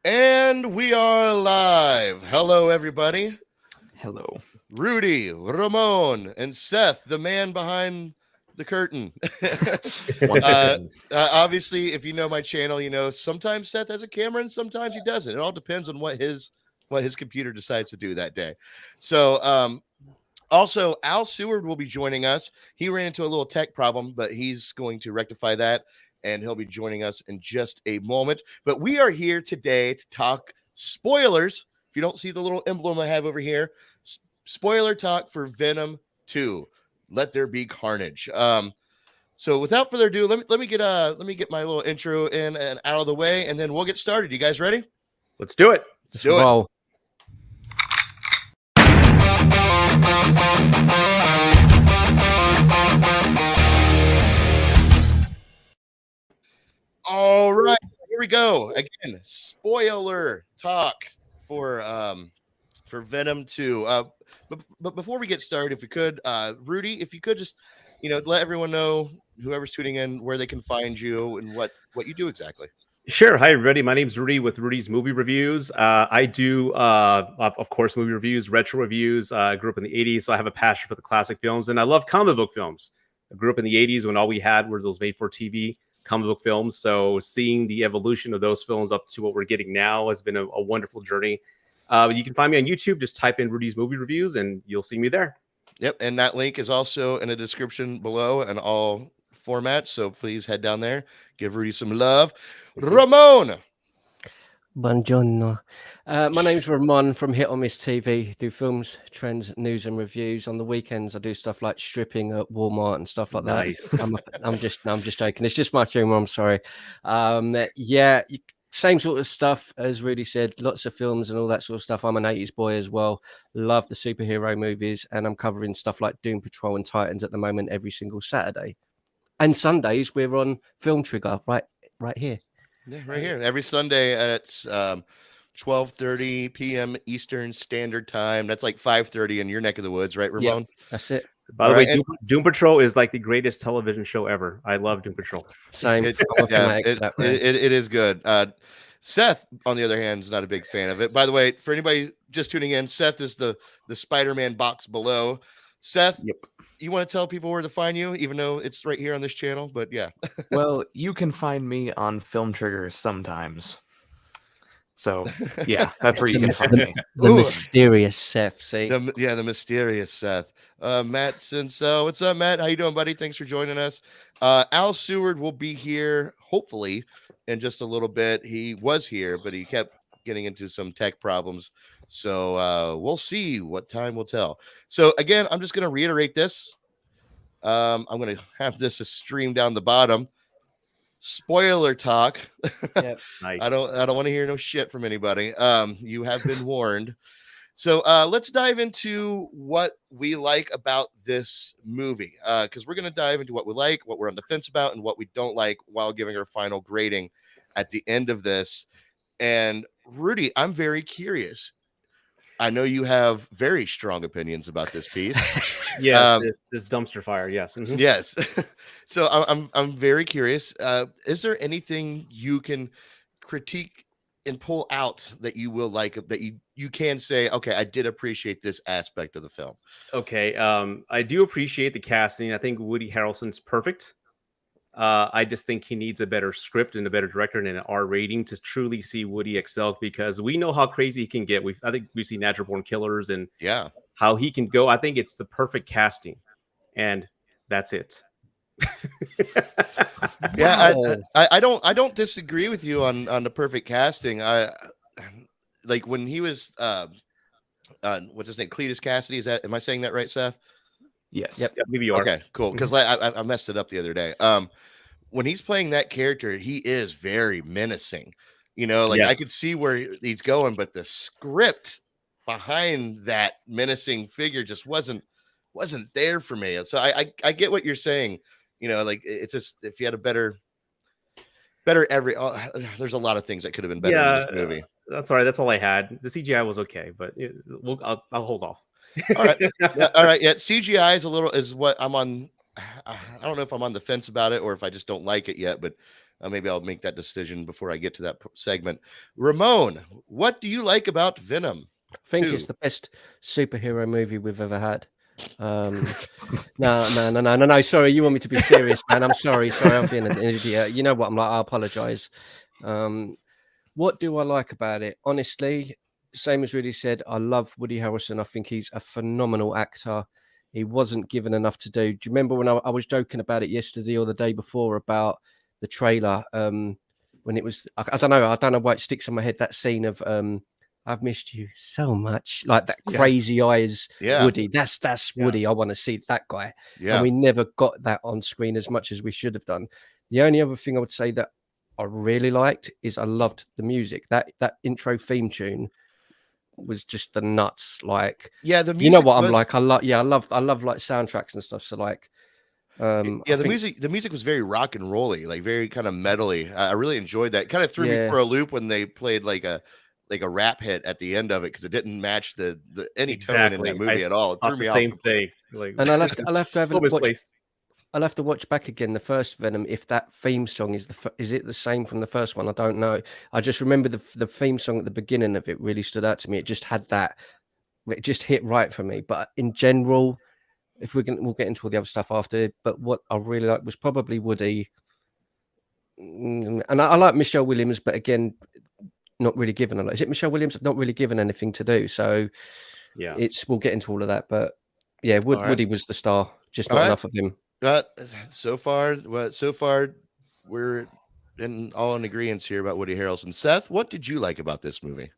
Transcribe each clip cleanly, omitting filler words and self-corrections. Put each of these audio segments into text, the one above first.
And we are live. Hello, everybody. Hello. Rudy, Ramon, and Seth, the man behind the curtain. Obviously, if you know my channel, you know sometimes Seth has a camera and sometimes he doesn't. It all depends on what his computer decides to do that day. So, also, Seward will be joining us. He ran into a little tech problem, but he's going to rectify that, and he'll be joining us in just a moment. But we are here today to talk spoilers. If you don't see the little emblem I have over here, spoiler talk for Venom 2. Let there be carnage. So without further ado, let me get my little intro in and out of the way, and then we'll get started. You guys ready? Let's do it. Let's do it. All right, here we go. Again, spoiler talk for Venom 2. But before we get started, if we could, Rudy, if you could just, let everyone know, whoever's tuning in, where they can find you and what you do exactly. Sure. Hi, everybody. My name's Rudy with Rudy's Movie Reviews. I do, of course, movie reviews, retro reviews. I grew up in the 80s, so I have a passion for the classic films, and I love comic book films. I grew up in the 80s when all we had were those made-for-TV comic book films, so seeing the evolution of those films up to what we're getting now has been a wonderful journey. You can find me on YouTube. Just type in Rudy's Movie Reviews, and you'll see me there. Yep, and that link is also in the description below and all formats, so please head down there, give Rudy some love. Ramon. Buongiorno. My name's Ramon from Hit or Miss TV. Do films, trends, news, and reviews. On the weekends, I do stuff like stripping at Walmart and stuff like that. Nice. I'm just joking. It's just my humor. I'm sorry. Same sort of stuff as Rudy said. Lots of films and all that sort of stuff. I'm an 80s boy as well. Love the superhero movies, and I'm covering stuff like Doom Patrol and Titans at the moment every single Saturday. And Sundays, we're on Film Trigger right here. Yeah, right here. Every Sunday at 12:30 p.m. Eastern Standard Time. That's like 5:30 in your neck of the woods, right, Ramon? Yeah, that's it. By the way, Doom Patrol is like the greatest television show ever. I love Doom Patrol. Same. It is good. Seth, on the other hand, is not a big fan of it. By the way, for anybody just tuning in, Seth is the Spider-Man box below. Seth, Yep. You want to tell people where to find you, even though it's right here on this channel? But yeah. Well, you can find me on Film Triggers sometimes. So, yeah, that's where you can find me. The mysterious Seth, see? The mysterious Seth. Matt Sinsel. What's up, Matt? How you doing, buddy? Thanks for joining us. Seward will be here, hopefully, in just a little bit. He was here, but he kept getting into some tech problems. So we'll see. What time will tell. So again, I'm just going to reiterate this. I'm going to have this stream down the bottom. Spoiler talk. Yep. Nice. I don't want to hear no shit from anybody. You have been warned. So let's dive into what we like about this movie, because we're going to dive into what we like, what we're on the fence about, and what we don't like while giving our final grading at the end of this. And Rudy, I'm very curious. I know you have very strong opinions about this piece. Yes, this dumpster fire. Yes. Mm-hmm. Yes. So I'm very curious. Is there anything you can critique and pull out that you will like, that you can say, okay, I did appreciate this aspect of the film? Okay. I do appreciate the casting. I think Woody Harrelson's perfect. I just think he needs a better script and a better director and an R rating to truly see Woody excel, because we know how crazy he can get. I think we've seen Natural Born Killers and how he can go. I think it's the perfect casting, and that's it. Yeah, I don't disagree with you on the perfect casting. I like when he was what's his name, Cletus Cassidy. Am I saying that right, Seth? Yes. Yep. I believe you are. Okay, cool. Because I messed it up the other day. When he's playing that character, he is very menacing. I could see where he's going, but the script behind that menacing figure just wasn't there for me. So I get what you're saying. It's just, if you had a better there's a lot of things that could have been better in this movie. That's all right. That's all I had. The CGI was okay, but I'll hold off. All right. All right. Yeah. CGI is what I'm on. I don't know if I'm on the fence about it or if I just don't like it yet, but Maybe I'll make that decision before I get to that segment. Ramon, what do you like about Venom? I think 2? it's the best superhero movie we've ever had. No. Sorry, you want me to be serious, man? I'm sorry. I'm being an idiot. You know what I'm like. I apologize. What do I like about it? Honestly, same as Rudy said, I love Woody Harrelson. I think he's a phenomenal actor. He wasn't given enough to do. Do you remember when I was joking about it yesterday or the day before about the trailer? When it was, I don't know why it sticks in my head, that scene of I've missed you so much, like that crazy eyes Woody. That's Woody. I want to see that guy. And we never got that on screen as much as we should have done. The only other thing I would say that I really liked is I loved the music. That intro theme tune was just the nuts. Like, the music, you know what I'm like. I love like soundtracks and stuff. So like, the music was very rock and rolly, like very kind of metally. I really enjoyed that. Kind of threw me for a loop when they played like a rap hit at the end of it, because it didn't match the any tone in that movie at all. It threw me off. Same thing. Like, and I'll have to have a watch. I'll have to watch back again the first Venom if that theme song is it the same from the first one? I don't know. I just remember the theme song at the beginning of it really stood out to me. It just had that. It just hit right for me. But in general, if we'll get into all the other stuff after. But what I really liked was probably Woody, and I like Michelle Williams, but again, not really given a lot. Is it Michelle Williams? Not really given anything to do. So we'll get into all of that. But yeah, Woody was the star. Just not enough of him. So far, we're all in agreement here about Woody Harrelson. Seth, what did you like about this movie?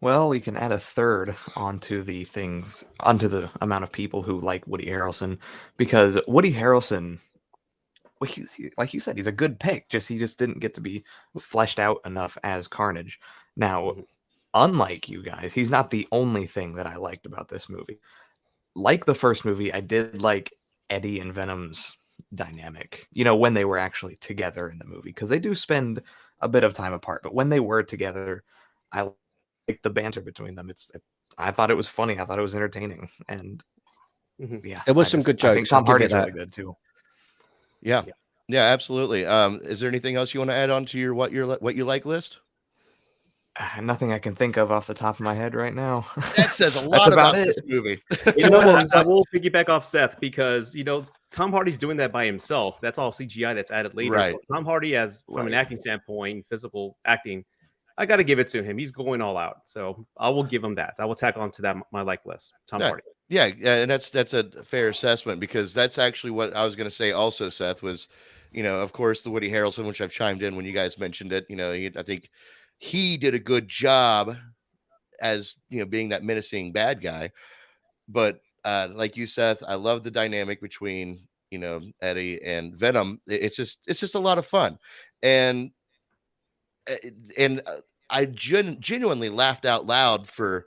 Well, you can add a third onto the amount of people who like Woody Harrelson, because Woody Harrelson, like you said, he's a good pick. He just didn't get to be fleshed out enough as Carnage. Now, unlike you guys, he's not the only thing that I liked about this movie. Like the first movie, I did like Eddie and Venom's dynamic, when they were actually together in the movie, because they do spend a bit of time apart, but when they were together, I liked the banter between them. I thought it was funny. I thought it was entertaining, and there was some good jokes. I think Tom Hardy's really good too. Yeah, absolutely. Is there anything else you want to add on to your what you like list? Nothing I can think of off the top of my head right now. That says a lot about this movie. You know what? I will piggyback off Seth, because Tom Hardy's doing that by himself. That's all CGI that's added later. Right. So Tom Hardy, from an acting standpoint, physical acting, I got to give it to him. He's going all out. So I will give him that. I will tack on to that my like list. Tom Hardy. Yeah, and that's a fair assessment, because that's actually what I was going to say. Also, Seth was, of course, the Woody Harrelson, which I've chimed in when you guys mentioned it. I think he did a good job as being that menacing bad guy. But like you, Seth, I love the dynamic between Eddie and Venom. It's just a lot of fun, and I genuinely laughed out loud for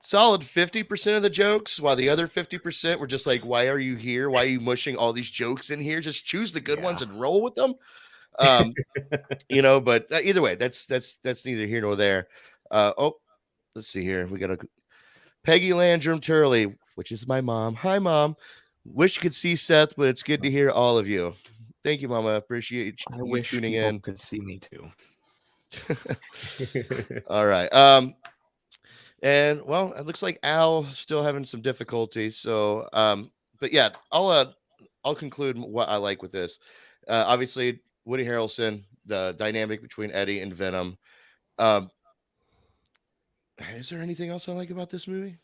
solid 50% of the jokes, while the other 50% were just like, why are you here? Why are you mushing all these jokes in here? Just choose the good ones and roll with them. But either way, that's neither here nor there. Let's see here. We got a Peggy Landrum Turley, which is my mom. Hi, Mom. Wish you could see Seth, but it's good to hear all of you. Thank you, Mama. Appreciate you tuning in. Could see me too. All right. And well, it looks like Al still having some difficulties. So, but yeah, I'll conclude what I like with this. Obviously, Woody Harrelson, the dynamic between Eddie and Venom. Is there anything else I like about this movie?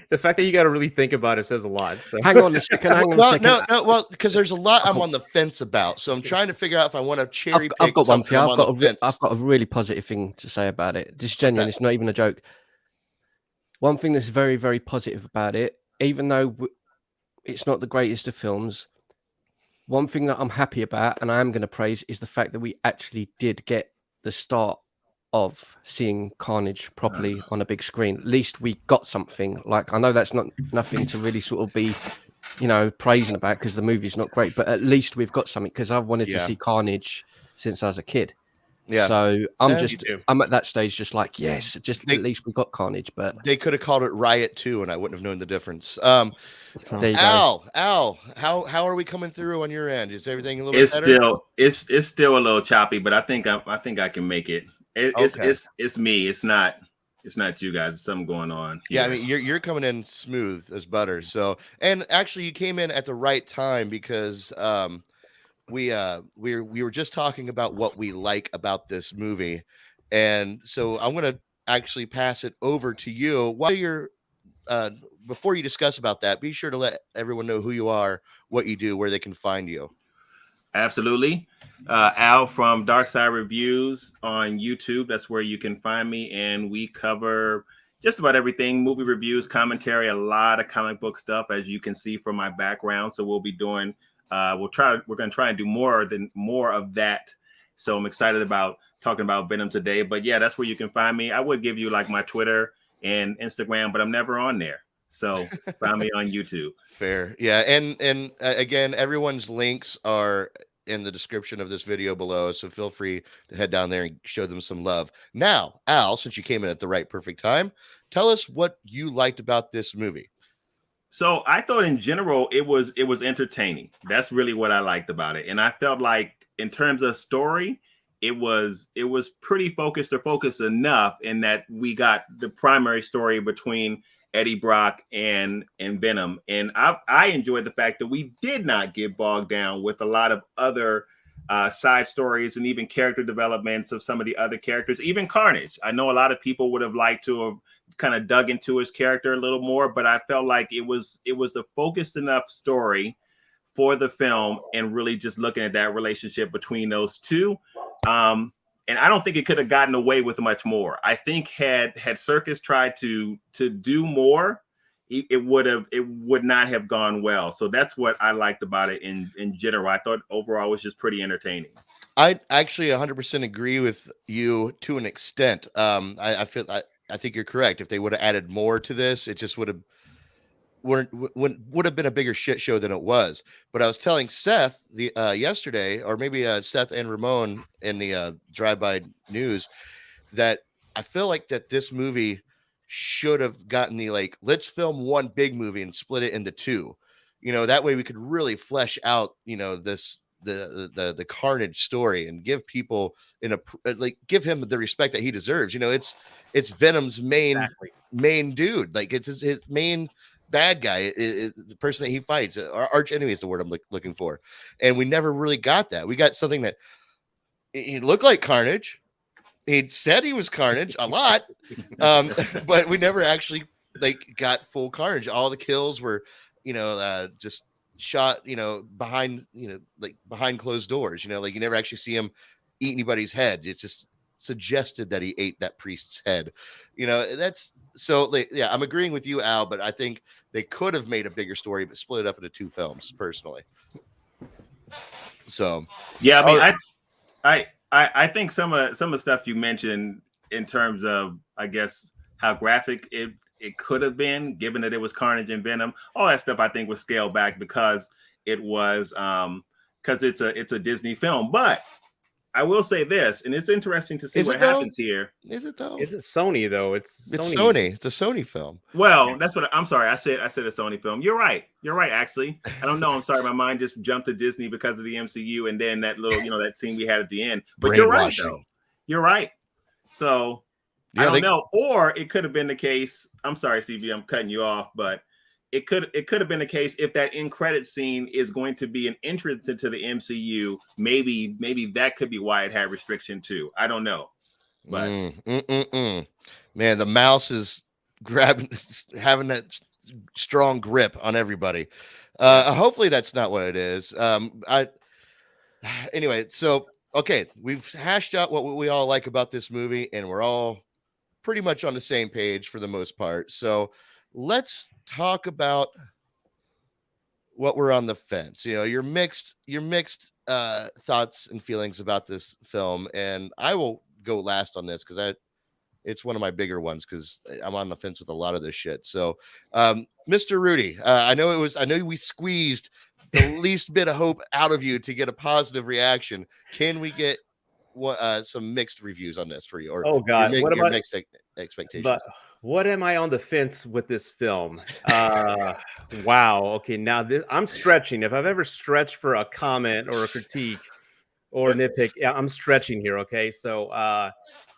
The fact that you got to really think about it says a lot. So. Hang on a second. No, well, because there's a lot I'm on the fence about, so I'm trying to figure out if I want to cherry pick. I've got one for you. I've got a really positive thing to say about it. Just genuine. It's not even a joke. One thing that's very, very positive about it, even though it's not the greatest of films, one thing that I'm happy about, and I am going to praise, is the fact that we actually did get the start of seeing Carnage properly on a big screen. At least we got something. Like, I know that's not nothing to really sort of be, praising about, because the movie's not great, but at least we've got something, because I've wanted to see Carnage since I was a kid. Yeah. So And I'm at that stage, just like, yes, just They- at least we got Carnage. But They could have called it Riot 2, and I wouldn't have known the difference. there you go. Al, how are we coming through on your end? Is everything a little bit better? It's still a little choppy, but I think I can make it. Okay. It's me. It's not you guys. There's something going on. Yeah, I here. mean you're coming in smooth as butter. So, and actually you came in at the right time because we were just talking about what we like about this movie. And so I'm going to actually pass it over to you. While you're before you discuss about that, be sure to let everyone know who you are, what you do, where they can find you. Absolutely. Al from Dark Side Reviews on YouTube. That's where you can find me. And we cover just about everything, movie reviews, commentary, a lot of comic book stuff, as you can see from my background. So we'll be doing, we're going to try and do more of that. So I'm excited about talking about Venom today. But yeah, that's where you can find me. I would give you like my Twitter and Instagram, but I'm never on there. So find me on YouTube. Fair. Yeah. And again, everyone's links are in the description of this video below. So feel free to head down there and show them some love. Now, Al, since you came in at the right perfect time, tell us what you liked about this movie. So I thought in general, it was entertaining. That's really what I liked about it. And I felt like in terms of story, it was pretty focused enough in that we got the primary story between Eddie Brock and Venom. And I enjoyed the fact that we did not get bogged down with a lot of other side stories and even character developments of some of the other characters, even Carnage. I know a lot of people would have liked to have kind of dug into his character a little more, but I felt like it was a focused enough story for the film and really just looking at that relationship between those two. And I don't think it could have gotten away with much more. I think had Serkis tried to do more, it would not have gone well. So that's what I liked about it in general. I thought overall it was just pretty entertaining. I actually 100% agree with you to an extent. I think you're correct. If they would have added more to this, it just would have been a bigger shit show than it was. But I was telling Seth yesterday, or maybe Seth and Ramon in the drive-by news, that I feel like that this movie should have gotten the like, let's film one big movie and split it into two. You know, that way we could really flesh out, you know, the Carnage story and give people give him the respect that he deserves. You know, it's Venom's main dude. Like it's his main bad guy, the person that he fights. Our arch enemy is the word I'm looking for. And we never really got that. We got something that he looked like Carnage. He said he was Carnage a lot, but we never actually got full Carnage. All the kills were, just shot, behind closed doors. You never actually see him eat anybody's head. It's just suggested that he ate that priest's head. That's so. Yeah, I'm agreeing with you, Al. But I think they could have made a bigger story, but split it up into two films. Personally, so yeah, I mean, I think some of the stuff you mentioned in terms of, I guess, how graphic it could have been, given that it was Carnage and Venom, all that stuff I think was scaled back because it was because it's a Disney film. But I will say this, and it's interesting to see what happens here. Is it though? It's Sony though. It's Sony. It's a Sony film. Well, that's what I'm sorry. I said a Sony film. You're right. Actually, I don't know. I'm sorry. My mind just jumped to Disney because of the MCU, and then that little, that scene we had at the end. But you're right, though. You're right. So I don't know. Or it could have been the case. I'm sorry, CB. I'm cutting you off, but it could have been the case if that end credit scene is going to be an entrance into the MCU. Maybe that could be why it had restriction too. I don't know. But man, the mouse is having that strong grip on everybody. Hopefully that's not what it is. Anyway, so okay, we've hashed out what we all like about this movie, and we're all pretty much on the same page for the most part. So let's talk about what we're on the fence. Your mixed thoughts and feelings about this film, and I will go last on this because it's one of my bigger ones because I'm on the fence with a lot of this shit. So, Mr. Rudy, I know we squeezed the least bit of hope out of you to get a positive reaction. Can we get some mixed reviews on this for you, or Oh God, what your about? mixed expectations. But what am I on the fence with this film? Wow. Okay, now I'm stretching. If I've ever stretched for a comment or a critique or nitpick, yeah, I'm stretching here. Okay, so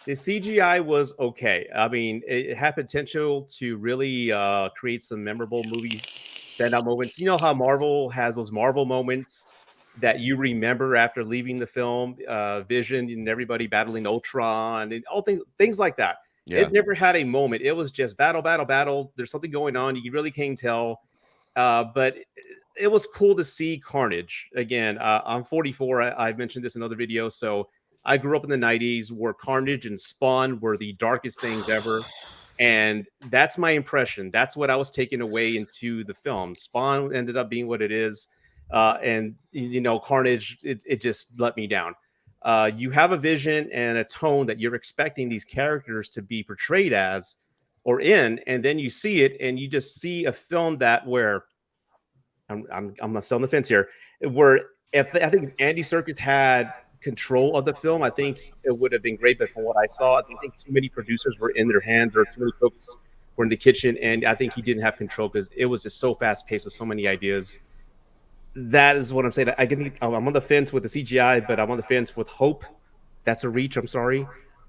the CGI was okay. I mean, it had potential to really create some memorable movies, standout moments. You know how Marvel has those Marvel moments that you remember after leaving the film, Vision and everybody battling Ultron and all things like that. Yeah. It never had a moment. It was just battle, battle, battle. There's something going on. You really can't tell. But it was cool to see Carnage again. I'm 44. I've mentioned this in other videos. So I grew up in the 90s where Carnage and Spawn were the darkest things ever. And that's my impression. That's what I was taking away into the film. Spawn ended up being what it is. And, you know, Carnage, it just let me down. You have a vision and a tone that you're expecting these characters to be portrayed as or in, and then you see it and you just see a film that where I'm still on the fence here, where I think Andy Serkis had control of the film, I think it would have been great. But from what I saw, I think too many producers were in their hands, or too many cooks were in the kitchen, and I think he didn't have control because it was just so fast paced with so many ideas. That is what I'm saying. I'm on the fence with the CGI, but I'm on the fence with hope. That's a reach. I'm sorry.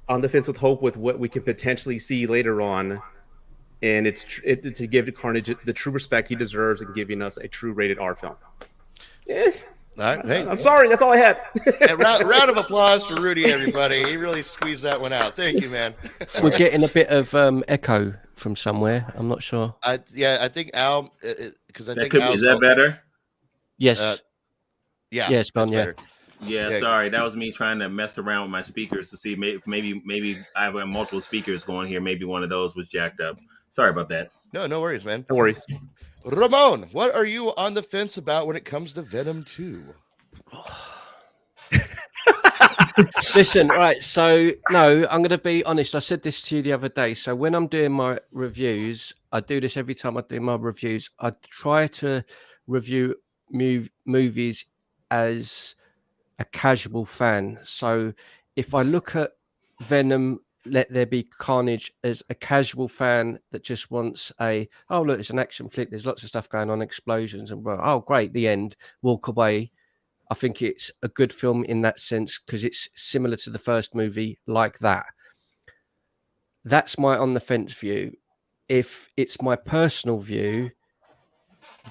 On the fence with hope with what we can potentially see later on, and it's to give Carnage the true respect he deserves and giving us a true rated R film. All right, hey, I'm sorry. That's all I had. a round of applause for Rudy, everybody. He really squeezed that one out. Thank you, man. We're getting a bit of echo from somewhere. I'm not sure. I think Al, because I think is that better? Yes. Yeah. Yeah, it's gone. Better. Yeah, sorry. That was me trying to mess around with my speakers to see maybe I have multiple speakers going here. Maybe one of those was jacked up. Sorry about that. No worries, man. No worries. Ramon, what are you on the fence about when it comes to Venom 2? Listen, right. So, no, I'm going to be honest. I said this to you the other day. So, when I'm doing my reviews, I do this every time I do my reviews. I try to review movies as a casual fan. So, if I look at Venom, Let There Be Carnage as a casual fan that just wants oh, look, it's an action flick. There's lots of stuff going on, explosions, and oh, great, the end, walk away. I think it's a good film in that sense because it's similar to the first movie like that. That's my on the fence view. If it's my personal view,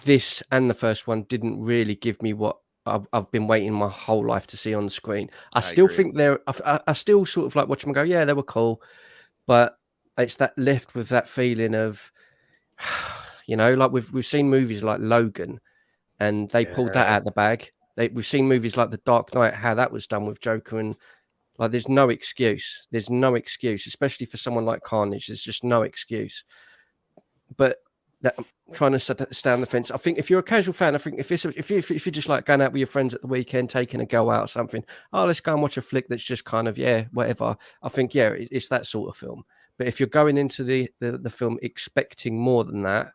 this and the first one didn't really give me what I've been waiting my whole life to see on the screen. I still agree. think I still sort of like watch them and go, yeah, they were cool. But it's that left with that feeling of, you know, like we've seen movies like Logan and they pulled that out of the bag. We've seen movies like The Dark Knight, how that was done with Joker, and like there's no excuse. There's no excuse, especially for someone like Carnage. There's just no excuse. But I'm trying to stay on the fence. I think if you're a casual fan, I think if you're just like going out with your friends at the weekend, taking a go out or something, oh, let's go and watch a flick that's just kind of, yeah, whatever. I think, yeah, it's that sort of film. But if you're going into the film expecting more than that,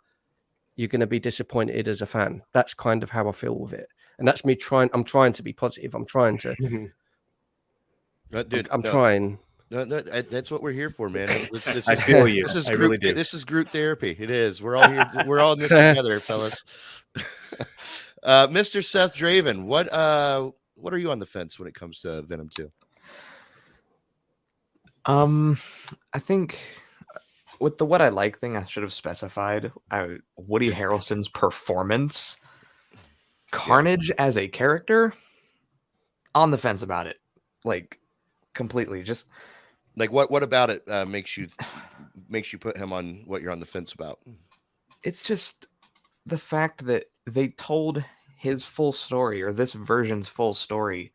you're going to be disappointed as a fan. That's kind of how I feel with it. And that's me I'm trying to be positive. I'm trying to. Dude, I'm trying. No, that's what we're here for, man. I feel you. This is I group, really do. This is group therapy. It is. We're all here. We're all in this together, fellas. Mr. Seth Draven, what are you on the fence when it comes to Venom 2? I think with the what I like thing, I should have specified Woody Harrelson's performance. Carnage as a character, on the fence about it, like completely. Just like what about it makes you put him on what you're on the fence about? It's just the fact that they told his full story, or this version's full story,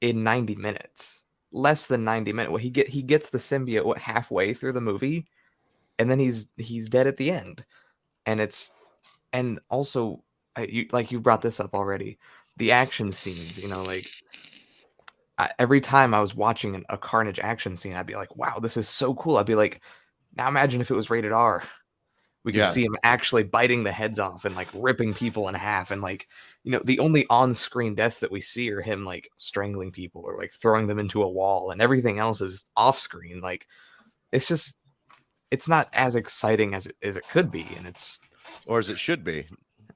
in 90 minutes, less than 90 minutes. Well, he gets the symbiote halfway through the movie, and then he's dead at the end, and also. You brought this up already, the action scenes, you know, like every time I was watching a Carnage action scene, I'd be like, wow, this is so cool. I'd be like, now imagine if it was rated R. We could Yeah. see him actually biting the heads off and like ripping people in half. And like, the only on-screen deaths that we see are him like strangling people or like throwing them into a wall, and everything else is off-screen. Like, it's not as exciting as it could be, and it's Or as it should be.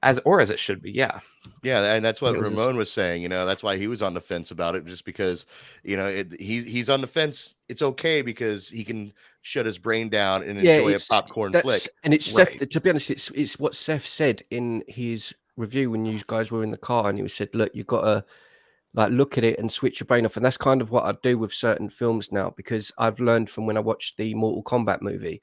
as it should be. Yeah. Yeah, and that's what It was Ramon was saying. That's why he was on the fence about it, just because he's on the fence. It's okay because he can shut his brain down and enjoy a popcorn flick. And it's Right. Seth. To be honest, it's what Seth said in his review when you guys were in the car, and he said, "Look, you've got to like look at it and switch your brain off." And that's kind of what I do with certain films now, because I've learned from when I watched the Mortal Kombat movie.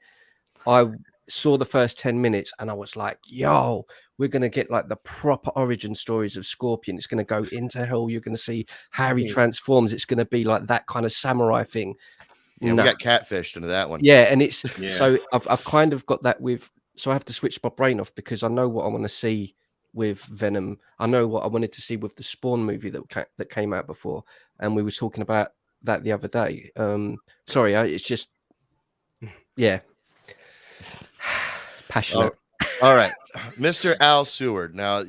I saw the first 10 minutes and I was like, yo, we're going to get like the proper origin stories of Scorpion. It's going to go into hell. You're going to see how he transforms. It's going to be like that kind of samurai thing. Yeah, we got catfished into that one. Yeah, and it's Yeah. so I've kind of got that with, so I have to switch my brain off because I know what I want to see with Venom. I know what I wanted to see with the Spawn movie that came out before, and we were talking about that the other day. Sorry, it's just passionate. All right, Mr. Al Seward. Now,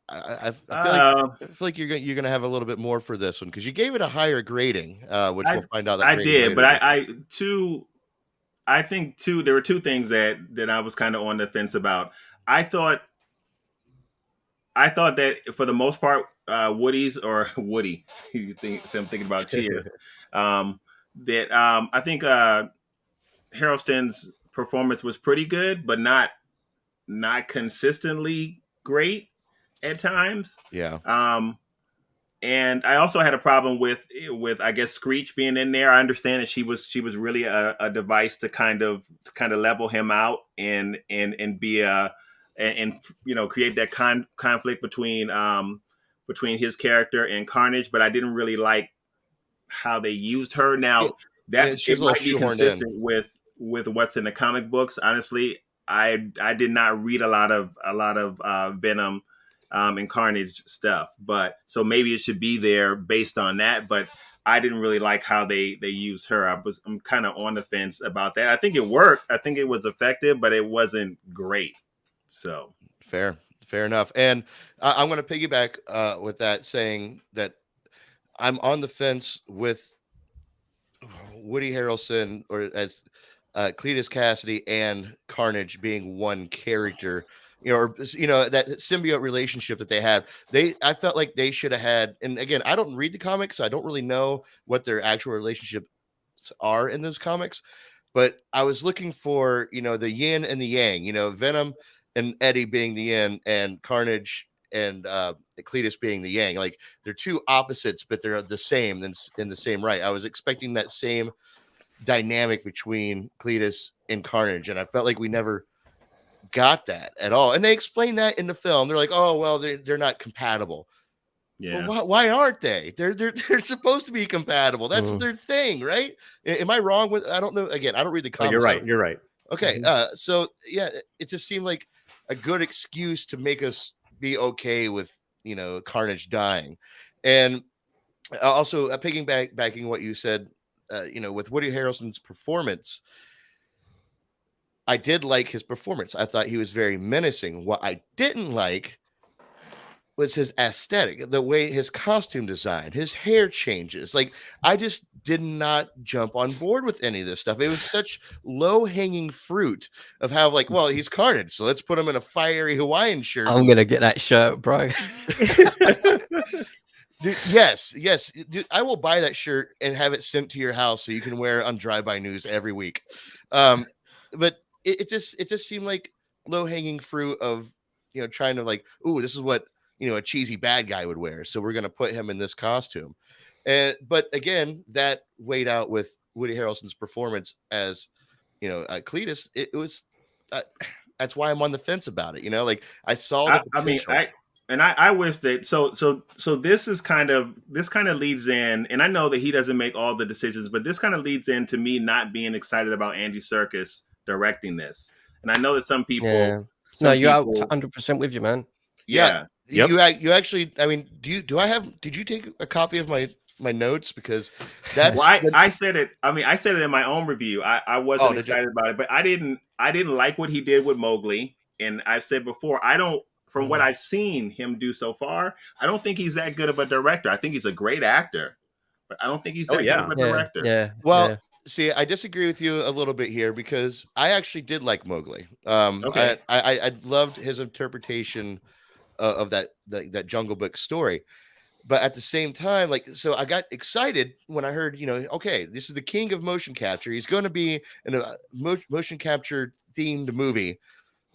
I feel like you're gonna have a little bit more for this one because you gave it a higher grading, which we'll find out. I did, but I think there were two things that I was kind of on the fence about. I thought that for the most part, Woody, I'm thinking about Cheers. I think Harrelson's performance was pretty good, but not consistently great at times. Yeah. And I also had a problem with I guess Screech being in there. I understand that she was really a device to kind of level him out and be and create that conflict between his character and Carnage. But I didn't really like how they used her. Now that it might be consistent with what's in the comic books. Honestly, I did not read a lot of Venom and Carnage stuff, but so maybe it should be there based on that. But I didn't really like how they used her. I'm kind of on the fence about that. I think it worked. I think it was effective, but it wasn't great. So fair enough. And I'm going to piggyback with that, saying that I'm on the fence with Woody Harrelson, or as Cletus Cassidy and Carnage being one character, that symbiote relationship that they have. I felt like they should have had, and again, I don't read the comics, so I don't really know what their actual relationships are in those comics, but I was looking for, the yin and the yang, Venom and Eddie being the yin and Carnage and Cletus being the yang. Like, they're two opposites, but they're the same in the same right. I was expecting that same dynamic between Cletus and Carnage, and I felt like we never got that at all. And they explain that in the film. They're like, oh well, they're not compatible. Yeah. Well, why aren't they? They're supposed to be compatible. That's their thing, right? Am I wrong with? I don't know. Again, I don't read the comics. You're right. Okay. So yeah, it just seemed like a good excuse to make us be okay with Carnage dying. And also backing what you said, with Woody Harrelson's performance, I did like his performance. I thought he was very menacing. What I didn't like was his aesthetic, the way his costume design, his hair changes. Like, I just did not jump on board with any of this stuff. It was such low-hanging fruit of how, like, well, he's Carnage, so let's put him in a fiery Hawaiian shirt. I'm gonna get that shirt, bro. Dude, yes, dude, I will buy that shirt and have it sent to your house so you can wear it on Drive-By News every week. But it just seemed like low-hanging fruit of trying to, like, ooh, this is what a cheesy bad guy would wear, so we're gonna put him in this costume. But again, that weighed out with Woody Harrelson's performance as Cletus. It was that's why I'm on the fence about it. Like, I saw the potential. I wish that so this kind of leads in, and I know that he doesn't make all the decisions, but this kind of leads into me not being excited about Andy Serkis directing this. And I know that some people, you're 100% with you, man. Yeah. Yep. You actually, I mean, did you take a copy of my notes? Because that's I said it. I mean, I said it in my own review. I wasn't excited about it, but I didn't I didn't like what he did with Mowgli, and I've said before, I don't. From what I've seen him do so far, I don't think he's that good of a director. I think he's a great actor, but I don't think he's that good of a director. Well, see, I disagree with you a little bit here because I actually did like Mowgli. Okay. I loved his interpretation of that Jungle Book story. But at the same time, like, so I got excited when I heard, okay, this is the king of motion capture. He's going to be in a motion capture themed movie.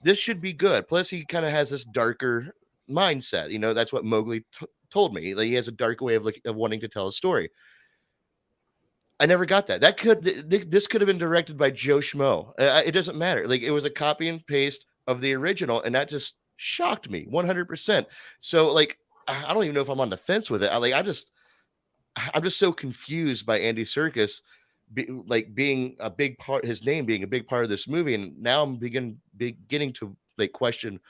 This should be good. Plus, he kind of has this darker mindset. That's what Mowgli told me. Like, he has a dark way of wanting to tell a story. I never got that. This could have been directed by Joe Schmo. It doesn't matter. Like, it was a copy and paste of the original, and that just shocked me 100%. So, like, I don't even know if I'm on the fence with it. I'm just so confused by Andy Serkis being a big part, his name being a big part of this movie, and now I'm beginning to like question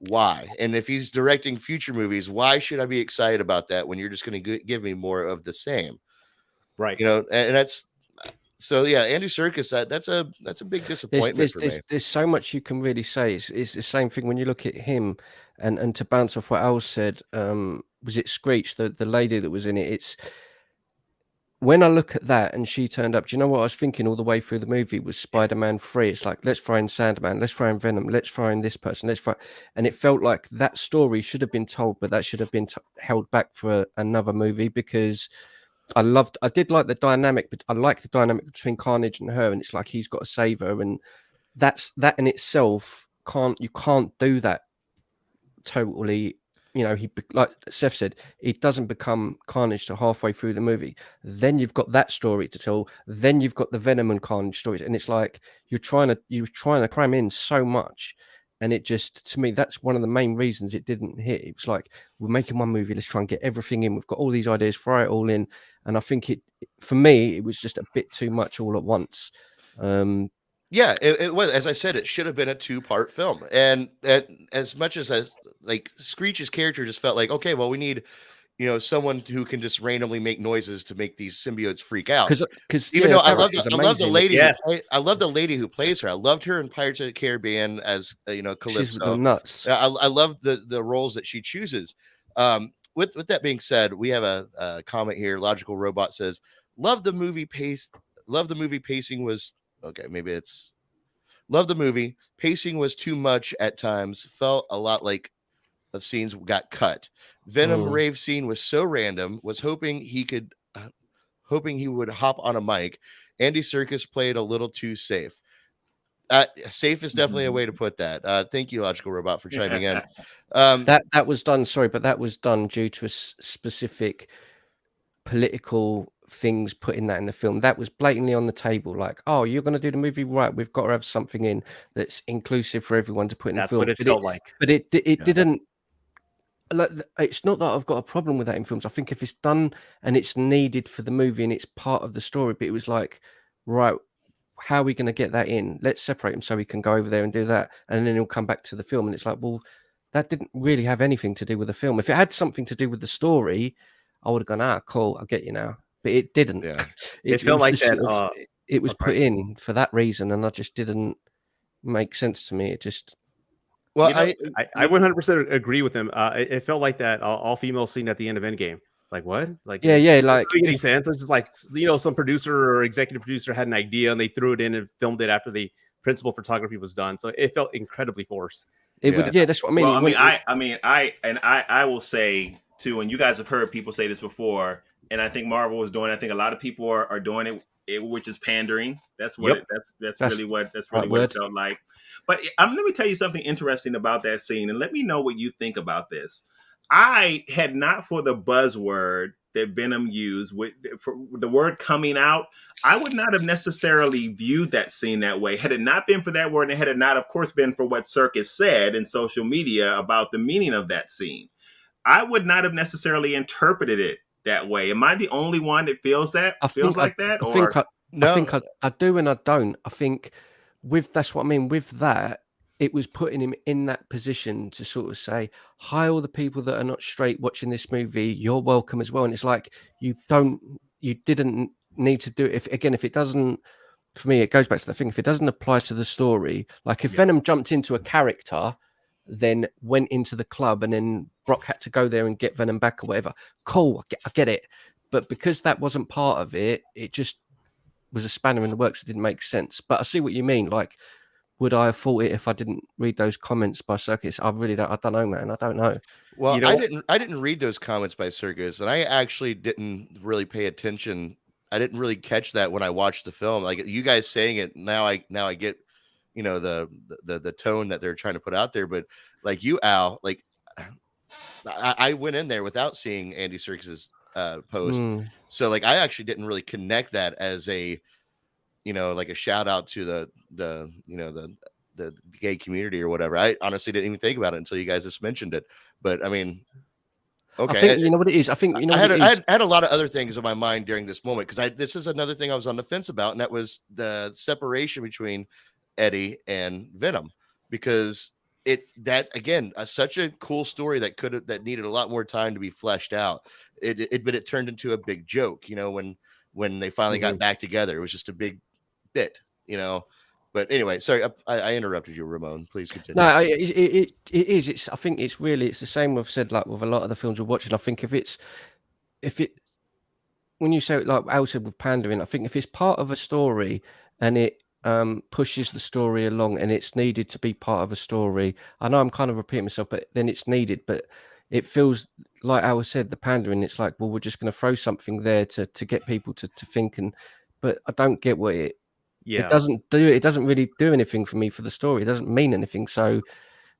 why. And if he's directing future movies, why should I be excited about that when you're just going to give me more of the same? Right. And that's so. Yeah, Andy Serkis. That's a big disappointment for me. There's so much you can really say. It's the same thing when you look at him, and to bounce off what Al said. Was it Screech, the lady that was in it? It's when I look at that and she turned up. Do you know what I was thinking all the way through the movie was Spider-Man 3. It's like, let's throw in Sandman, let's throw in Venom, let's throw in this person, and it felt like that story should have been told, but that should have been held back for another movie because I did like the dynamic, but I like the dynamic between Carnage and her, and it's like he's got to save her, and that in itself you can't do that totally. He, like Seth said, he doesn't become Carnage till halfway through the movie. Then you've got that story to tell. Then you've got the Venom and Carnage stories, and it's like you're trying to cram in so much, and it just, to me, that's one of the main reasons it didn't hit. It was like, we're making one movie, let's try and get everything in. We've got all these ideas, throw it all in, and I think for me, it was just a bit too much all at once. Yeah, it was. As I said, it should have been a 2-part film. And as much as like Screech's character just felt like, okay, well, we need, someone who can just randomly make noises to make these symbiotes freak out. Because even though I love the lady, I love the lady who plays her. I loved her in Pirates of the Caribbean as Calypso. She's nuts. I love the roles that she chooses. With that being said, we have a comment here. Logical Robot says, "Love the movie pace. Love the movie pacing was." Okay, maybe it's love the movie. Pacing was too much at times. Felt a lot like the scenes got cut. Venom rave scene was so random. Was hoping he would hop on a mic. Andy Serkis played a little too safe. Safe is definitely a way to put that. Thank you, Logical Robot, for chiming in. That was done. Sorry, but that was done due to a specific political things putting that in the film. That was blatantly on the table, like, oh, you're going to do the movie, right? We've got to have something in that's inclusive for everyone to put in the film. That's what it felt like. But it didn't. Like, it's not that I've got a problem with that in films. I think if it's done and it's needed for the movie and it's part of the story, but it was like, right, how are we going to get that in? Let's separate them so we can go over there and do that, and then he'll come back to the film. And it's like, well, that didn't really have anything to do with the film. If it had something to do with the story, I would have gone, cool, I'll get you now. But it didn't. Yeah. It felt like that. Sort of, it was put in for that reason, and I just didn't make sense to me. It just. Well, I 100% agree with him. It felt like that all-female scene at the end of Endgame. Like what? Like yeah, like doesn't make any sense. It's just like some producer or executive producer had an idea and they threw it in and filmed it after the principal photography was done. So it felt incredibly forced. That's what I mean. Well, I will say too, and you guys have heard people say this before, and I think Marvel was doing. I think a lot of people are doing it, which is pandering. That's what that's really what it felt like. But let me tell you something interesting about that scene, and let me know what you think about this. I had not for the buzzword that Venom used for the word coming out. I would not have necessarily viewed that scene that way had it not been for that word, and had it not, of course, been for what Serkis said in social media about the meaning of that scene. I would not have necessarily interpreted it that way. Am I the only one that feels like that? I think I do and I don't. I think that's what I mean. With that, it was putting him in that position to sort of say, hi, all the people that are not straight watching this movie, you're welcome as well. And it's like, you didn't need to do it. If it doesn't for me, it goes back to the thing. If it doesn't apply to the story, like if Venom jumped into a character, then went into the club, and then Brock had to go there and get Venom back or whatever. Cool, I get it. But because that wasn't part of it, it just was a spanner in the works. It didn't make sense. But I see what you mean. Like, would I have thought it if I didn't read those comments by Circus? I really don't. I don't know, man. I don't know. Well, You know I didn't read those comments by Circus, and I actually didn't really pay attention. I didn't really catch that when I watched the film. Like you guys saying it now, I get, you know, the tone that they're trying to put out there. But like you, Al, like I went in there without seeing Andy Serkis's post, so like I actually didn't really connect that as a, you know, like a shout out to the you know the gay community or whatever. I honestly didn't even think about it until you guys just mentioned it. But I mean, okay, I think you know what it is. I think you know. I had a lot of other things in my mind during this moment because this is another thing I was on the fence about, and that was the separation between Eddie and Venom, because that again such a cool story that needed a lot more time to be fleshed out. But it turned into a big joke, you know, when they finally got back together. It was just a big bit, you know. But anyway, sorry, I interrupted you, Ramon. Please continue. No, it is. I think it's the same we've said, like with a lot of the films we're watching. I think if it when you say like Al said with pandering, I think if it's part of a story and it pushes the story along and it's needed to be part of a story. I know I'm kind of repeating myself, but then it's needed. But it feels like Al said, the pandering. It's like, well, we're just going to throw something there to get people to think. But I don't get what it. Yeah. It doesn't really do anything for me for the story. It doesn't mean anything. So,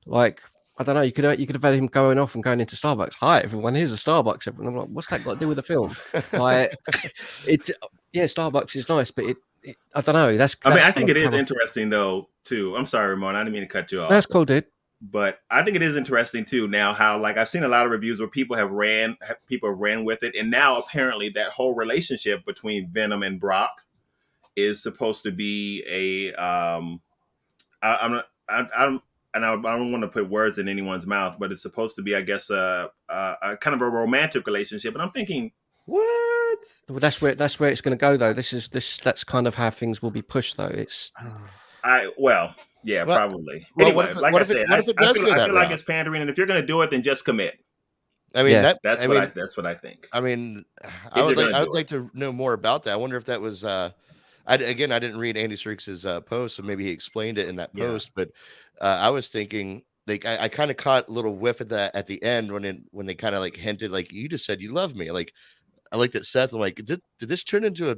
like, I don't know. You could have had him going off and going into Starbucks. Hi, everyone. Here's a Starbucks. Everyone. I'm like, what's that got to do with the film? Like, Starbucks is nice, but I don't know. I mean, I think it is interesting though too. I'm sorry, Ramon. I didn't mean to cut you off. That's cool, dude. But I think it is interesting too now how, like, I've seen a lot of reviews where people have ran with it, and now apparently that whole relationship between Venom and Brock is supposed to be a I don't want to put words in anyone's mouth, but it's supposed to be, I guess, a kind of a romantic relationship. And I'm thinking, what? Well, that's where it's going to go, though. That's kind of how things will be pushed, though. It's probably. Well, Anyway, what if it does go that I feel like route? it's pandering, and if you're going to do it, then just commit. I mean, That's what I think. I mean, I would like to know more about that. I wonder if that was. I didn't read Andy Serkis's post, so maybe he explained it in that post. But I was thinking, like, I kind of caught a little whiff of that at the end when they kind of like hinted, like, you just said you love me. Like, I looked at Seth. I'm like, did this turn into a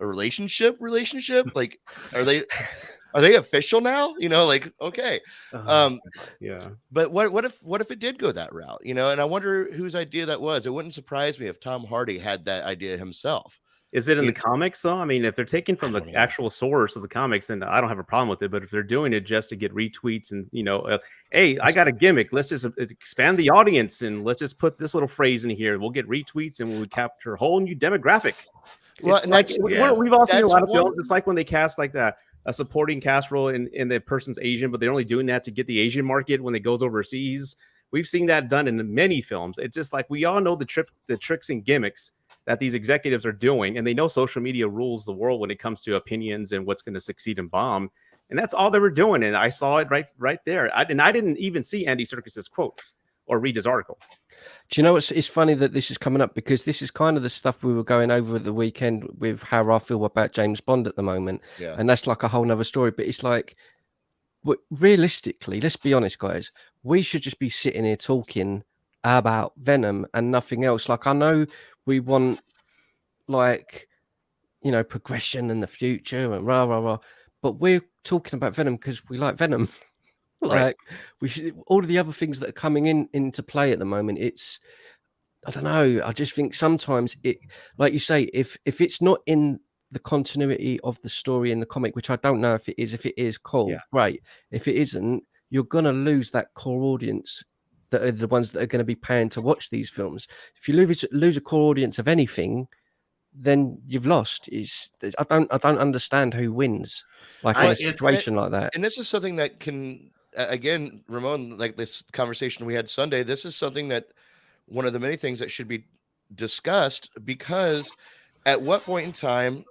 relationship? Like, are they official now? You know, like, okay. Yeah. But what if it did go that route? You know, and I wonder whose idea that was. It wouldn't surprise me if Tom Hardy had that idea himself. Is it in the comics though? I mean, if they're taking from the actual source of the comics, then I don't have a problem with it. But if they're doing it just to get retweets and, you know, hey, I got a gimmick. Let's just expand the audience and let's just put this little phrase in here. We'll get retweets and we'll capture a whole new demographic. Well, It's like, we've all seen a lot of films. It's like when they cast like a supporting cast role and the person's Asian, but they're only doing that to get the Asian market when it goes overseas. We've seen that done in many films. It's just like we all know the tricks and gimmicks that these executives are doing, and they know social media rules the world when it comes to opinions and what's going to succeed and bomb. And that's all they were doing. And I saw it right there. I didn't even see Andy Serkis's quotes or read his article. Do you know it's funny that this is coming up, because this is kind of the stuff we were going over at the weekend with how I feel about James Bond at the moment. Yeah. And that's like a whole nother story. But it's like, realistically, let's be honest, guys, we should just be sitting here talking about Venom and nothing else. Like, I know we want, like, you know, progression in the future and rah rah rah, but we're talking about Venom because we like Venom. Like, we should, all of the other things that are coming into play at the moment, it's, I don't know, I just think sometimes it, like you say, if it's not in the continuity of the story in the comic, which I don't know if it is, cool, great. If it isn't, you're gonna lose that core audience that are the ones that are going to be paying to watch these films. If you lose a core audience of anything, then you've lost. I don't understand who wins, like in a situation like that. And this is something that can, again, Ramon, like this conversation we had Sunday, this is something that one of the many things that should be discussed, because at what point in time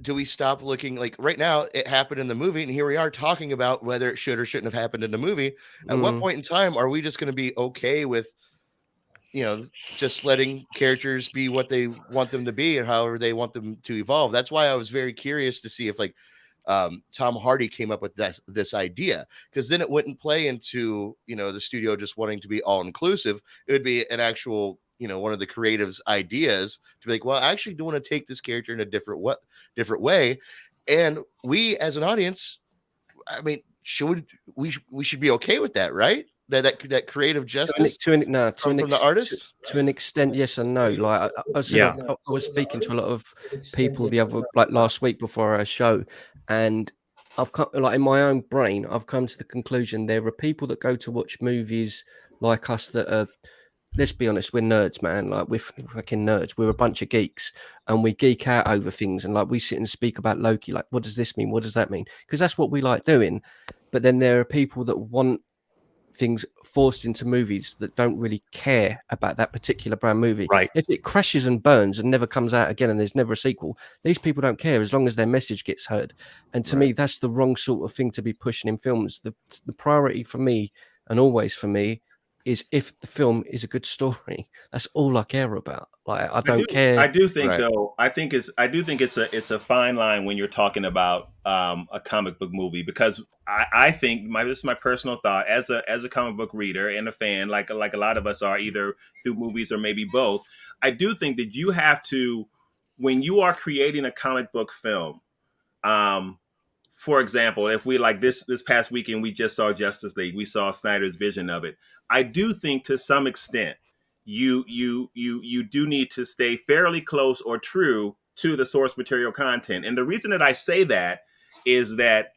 do we stop looking like right now it happened in the movie and here we are talking about whether it should or shouldn't have happened in the movie. At what point in time are we just going to be okay with, just letting characters be what they want them to be and however they want them to evolve? That's why I was very curious to see if like Tom Hardy came up with this idea, because then it wouldn't play into, the studio just wanting to be all inclusive. It would be an actual, one of the creatives' ideas to be like, well, I actually do want to take this character in a different way. And we as an audience, I mean, we should be okay with that, right? That creative justice from the artist? To an extent, yes and no. Like I was speaking to a lot of people the other, like last week before our show, and I've come, like in my own brain, I've come to the conclusion there are people that go to watch movies like us that are, let's be honest, we're nerds, man. Like we're fucking nerds. We're a bunch of geeks, and we geek out over things. And like we sit and speak about Loki. Like, what does this mean? What does that mean? Because that's what we like doing. But then there are people that want things forced into movies that don't really care about that particular brand movie. Right. If it crashes and burns and never comes out again and there's never a sequel, these people don't care as long as their message gets heard. And to me, that's the wrong sort of thing to be pushing in films. The priority for me, and always for me, is if the film is a good story. That's all I care about. Like I don't care. I do think though. I do think it's a fine line when you're talking about a comic book movie, because I think this is my personal thought as a comic book reader and a fan, like a lot of us are, either through movies or maybe both. I do think that you have to, when you are creating a comic book film, for example, if we like this past weekend, we just saw Justice League. We saw Snyder's vision of it. I do think to some extent you do need to stay fairly close or true to the source material content. And the reason that I say that is that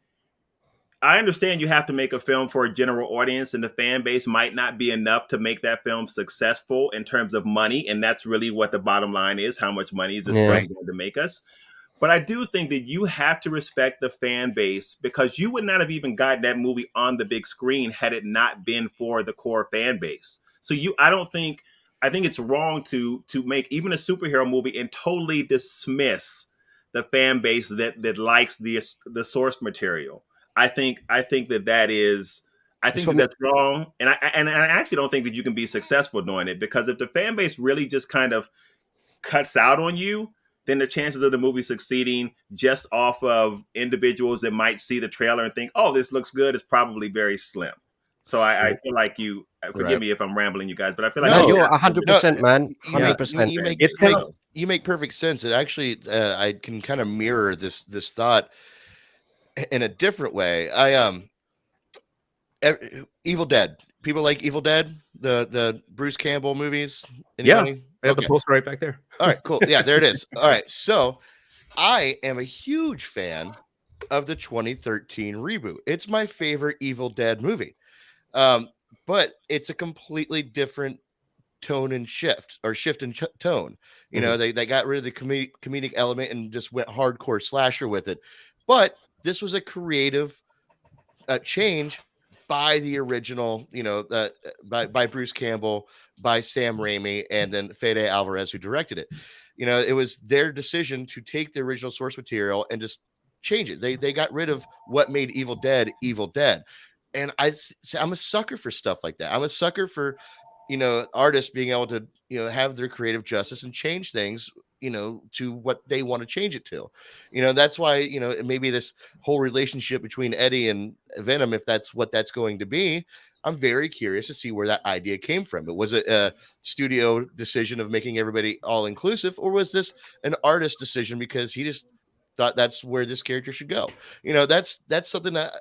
I understand you have to make a film for a general audience, and the fan base might not be enough to make that film successful in terms of money. And that's really what the bottom line is. How much money is this film going to make us? But I do think that you have to respect the fan base, because you would not have even gotten that movie on the big screen had it not been for the core fan base. So I think it's wrong to make even a superhero movie and totally dismiss the fan base that likes the source material. I think that is that's wrong, and I actually don't think that you can be successful doing it, because if the fan base really just kind of cuts out on you, then the chances of the movie succeeding just off of individuals that might see the trailer and think, "Oh, this looks good," is probably very slim. So I feel like you. Forgive me if I'm rambling, you guys, but I feel like you're 100%, man. 100%. You make perfect sense. It actually, I can kind of mirror this thought in a different way. Evil Dead. People like Evil Dead, the Bruce Campbell movies. Anybody? Yeah, I have the poster right back there. All right, cool. Yeah, there it is. All right, so I am a huge fan of the 2013 reboot. It's my favorite Evil Dead movie, but it's a completely different tone and shift in tone. They got rid of the comedic element and just went hardcore slasher with it. But this was a creative change by the original, by Bruce Campbell, by Sam Raimi, and then Fede Alvarez, who directed it. It was their decision to take the original source material and just change it. They got rid of what made Evil Dead. And I'm a sucker for stuff like that. I'm a sucker for, artists being able to, have their creative justice and change things, to what they want to change it to. That's why, maybe this whole relationship between Eddie and Venom, if that's what that's going to be, I'm very curious to see where that idea came from. Was it a studio decision of making everybody all inclusive, or was this an artist decision because he just thought that's where this character should go? That's something that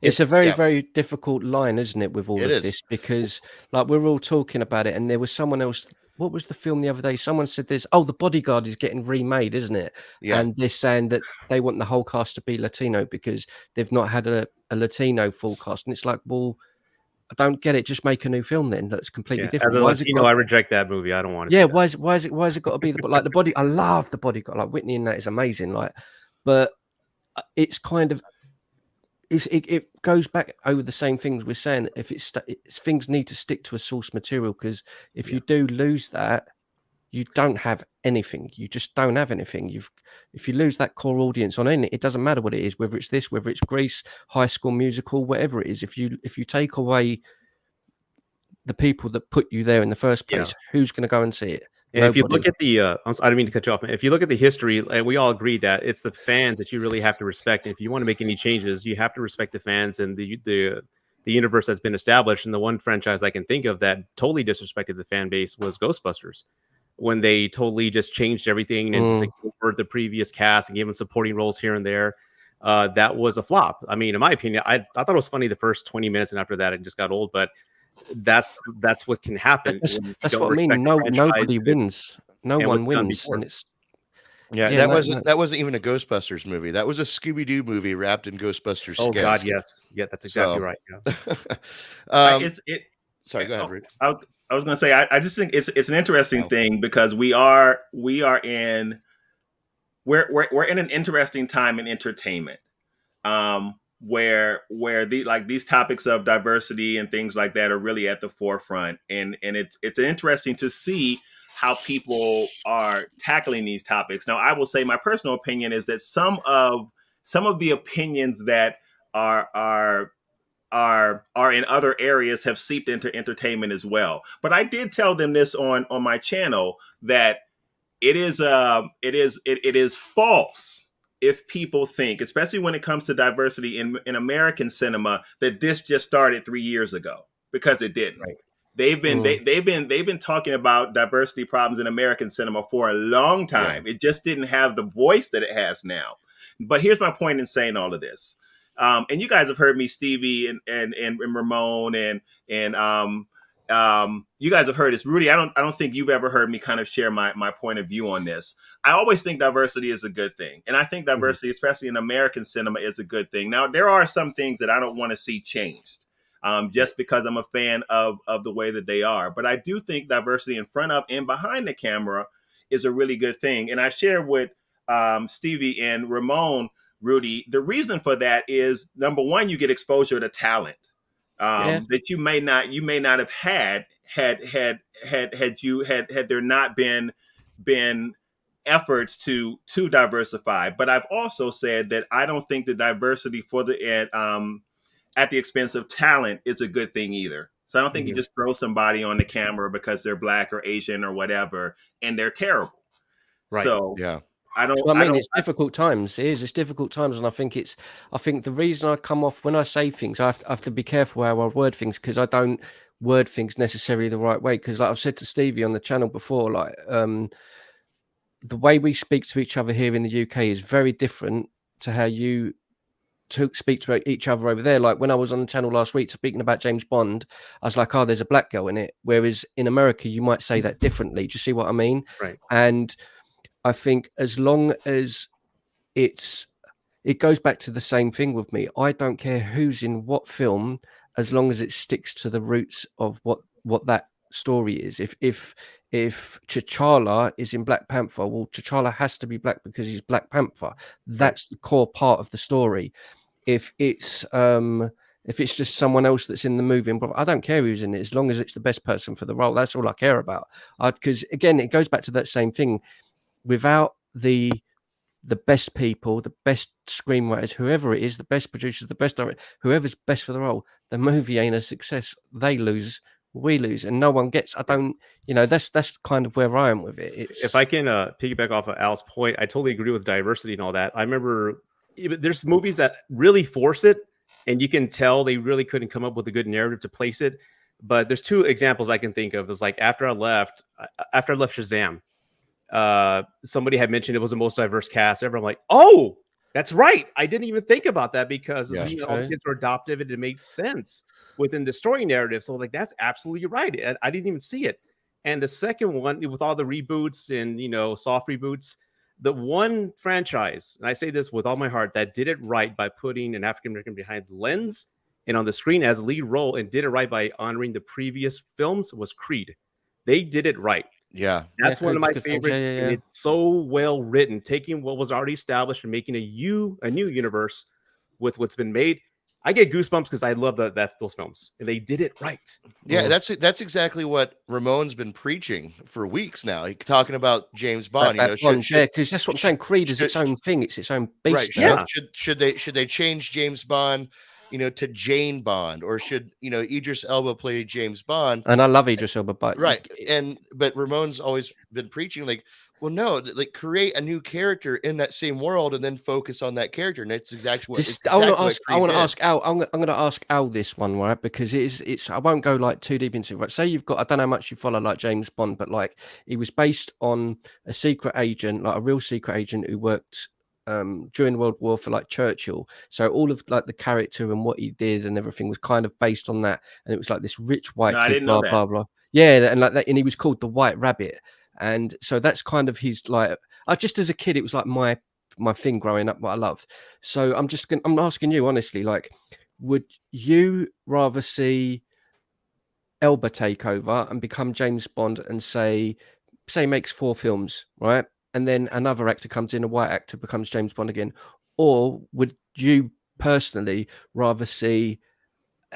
it's a very, very difficult line, isn't it, with all of this? Because like we're all talking about it, and there was someone else. What was the film the other day? Someone said this. Oh, The Bodyguard is getting remade, isn't it? Yeah. And they're saying that they want the whole cast to be Latino because they've not had a Latino full cast. And it's like, well, I don't get it. Just make a new film then. That's completely different. As a Latino, I reject that movie. I don't want to. Yeah. Why is it got to be the body? I love The Bodyguard. Like Whitney in that is amazing. Like, but it's kind of. It goes back over the same things we're saying. If things need to stick to a source material, because if you do lose that, you don't have anything. You just don't have anything. If you lose that core audience on any, it doesn't matter what it is, whether it's this, whether it's Grease, High School Musical, whatever it is. If you take away the people that put you there in the first place, who's going to go and see it? And if you Nobody. look at the, I didn't mean to cut you off, man. If you look at the history, and we all agree that it's the fans that you really have to respect. And if you want to make any changes, you have to respect the fans and the universe that's been established. And the one franchise I can think of that totally disrespected the fan base was Ghostbusters, when they totally just changed everything and just ignored the previous cast and gave them supporting roles here and there. That was a flop. I mean, in my opinion, I thought it was funny the first 20 minutes, and after that, it just got old. But that's what can happen. That's what I mean. Nobody wins. No one wins, and it's that wasn't even a Ghostbusters movie. That was a Scooby-Doo movie wrapped in Ghostbusters. Oh God, yes, that's exactly right. Yeah. Sorry, go ahead, Rudy. I was going to say, I just think it's an interesting thing, because we're in an interesting time in entertainment. Where these topics of diversity and things like that are really at the forefront, and it's interesting to see how people are tackling these topics. Now, I will say my personal opinion is that some of the opinions that are in other areas have seeped into entertainment as well. But I did tell them this on my channel, that it is false if people think, especially when it comes to diversity in American cinema, that this just started 3 years ago, because it didn't. Right. They've been talking about diversity problems in American cinema for a long time. Yeah. It just didn't have the voice that it has now. But here's my point in saying all of this. And you guys have heard me, Stevie and Ramon, and you guys have heard this. Rudy, I don't think you've ever heard me kind of share my point of view on this. I always think diversity is a good thing. And I think diversity, especially in American cinema, is a good thing. Now, there are some things that I don't want to see changed, just because I'm a fan of the way that they are. But I do think diversity in front of and behind the camera is a really good thing. And I share with Stevie and Ramon, Rudy, the reason for that is, number one, you get exposure to talent. That you may not have had there not been efforts to diversify. But I've also said that I don't think the diversity at the expense of talent is a good thing either. So I don't think you just throw somebody on the camera because they're Black or Asian or whatever and they're terrible. Right. So yeah. It's difficult times. It's difficult times, and I think the reason I come off when I say things, I have to be careful how I word things, because I don't word things necessarily the right way. Because, like I've said to Stevie on the channel before, like the way we speak to each other here in the UK is very different to how you speak to each other over there. Like when I was on the channel last week speaking about James Bond, I was like, "Oh, there's a black girl in it," whereas in America you might say that differently. Do you see what I mean? Right. And I think as long as it goes back to the same thing with me. I don't care who's in what film, as long as it sticks to the roots of what that story is. If T'Challa is in Black Panther, well, T'Challa has to be black because he's Black Panther. That's the core part of the story. If it's just someone else that's in the movie, but I don't care who's in it, as long as it's the best person for the role. That's all I care about. Because again, it goes back to that same thing. Without the best people, the best screenwriters, whoever it is, the best producers, the best director, whoever's best for the role, the movie ain't a success. They lose, we lose, and no one gets. That's kind of where I am with it. If I can piggyback off of Al's point, I totally agree with diversity and all that. I remember there's movies that really force it, and you can tell they really couldn't come up with a good narrative to place it. But there's two examples I can think of. It's like after I left Shazam. Somebody had mentioned it was the most diverse cast ever. I'm like, oh, that's right. I didn't even think about that, because all the kids were adoptive and it made sense within the story narrative. So like, that's absolutely right. I didn't even see it. And the second one, with all the reboots and soft reboots, the one franchise, and I say this with all my heart, that did it right by putting an African American behind the lens and on the screen as a lead role, and did it right by honoring the previous films, was Creed. They did it right. Yeah, that's one of my favorites. Yeah. And it's so well written, taking what was already established and making a new universe with what's been made. I get goosebumps because I love those films, and they did it right. Yeah, that's exactly what Ramon's been preaching for weeks now. He talking about James Bond. You know, Bond, yeah, because that's what I'm saying. Creed is its should- own thing. It's its own right? beast. now. Should they change James Bond, you know, to Jane Bond, or should, you know, Idris Elba play James Bond? And I love Idris Elba, but Right. But Ramon's always been preaching like, well, no, like create a new character in that same world and then focus on that character. And that's exactly what I want to what ask. I Creed want to did. ask Al. I'm going to ask Al this one, right? Because it's. I won't go like too deep into it. Right? Say you've got. I don't know how much you follow like James Bond, but like he was based on a secret agent, like a real secret agent who worked during World War for like Churchill. So all of like the character and what he did and everything was kind of based on that. And it was like this rich white No, I kid, didn't know blah that. blah blah. Yeah, and like that, and he was called the White Rabbit. And so that's kind of his like. I just as a kid, it was like my thing growing up, what I loved. So I'm asking you honestly, like, would you rather see Elba take over and become James Bond and say makes 4 films, right? And then another actor comes in, a white actor becomes James Bond again, or would you personally rather see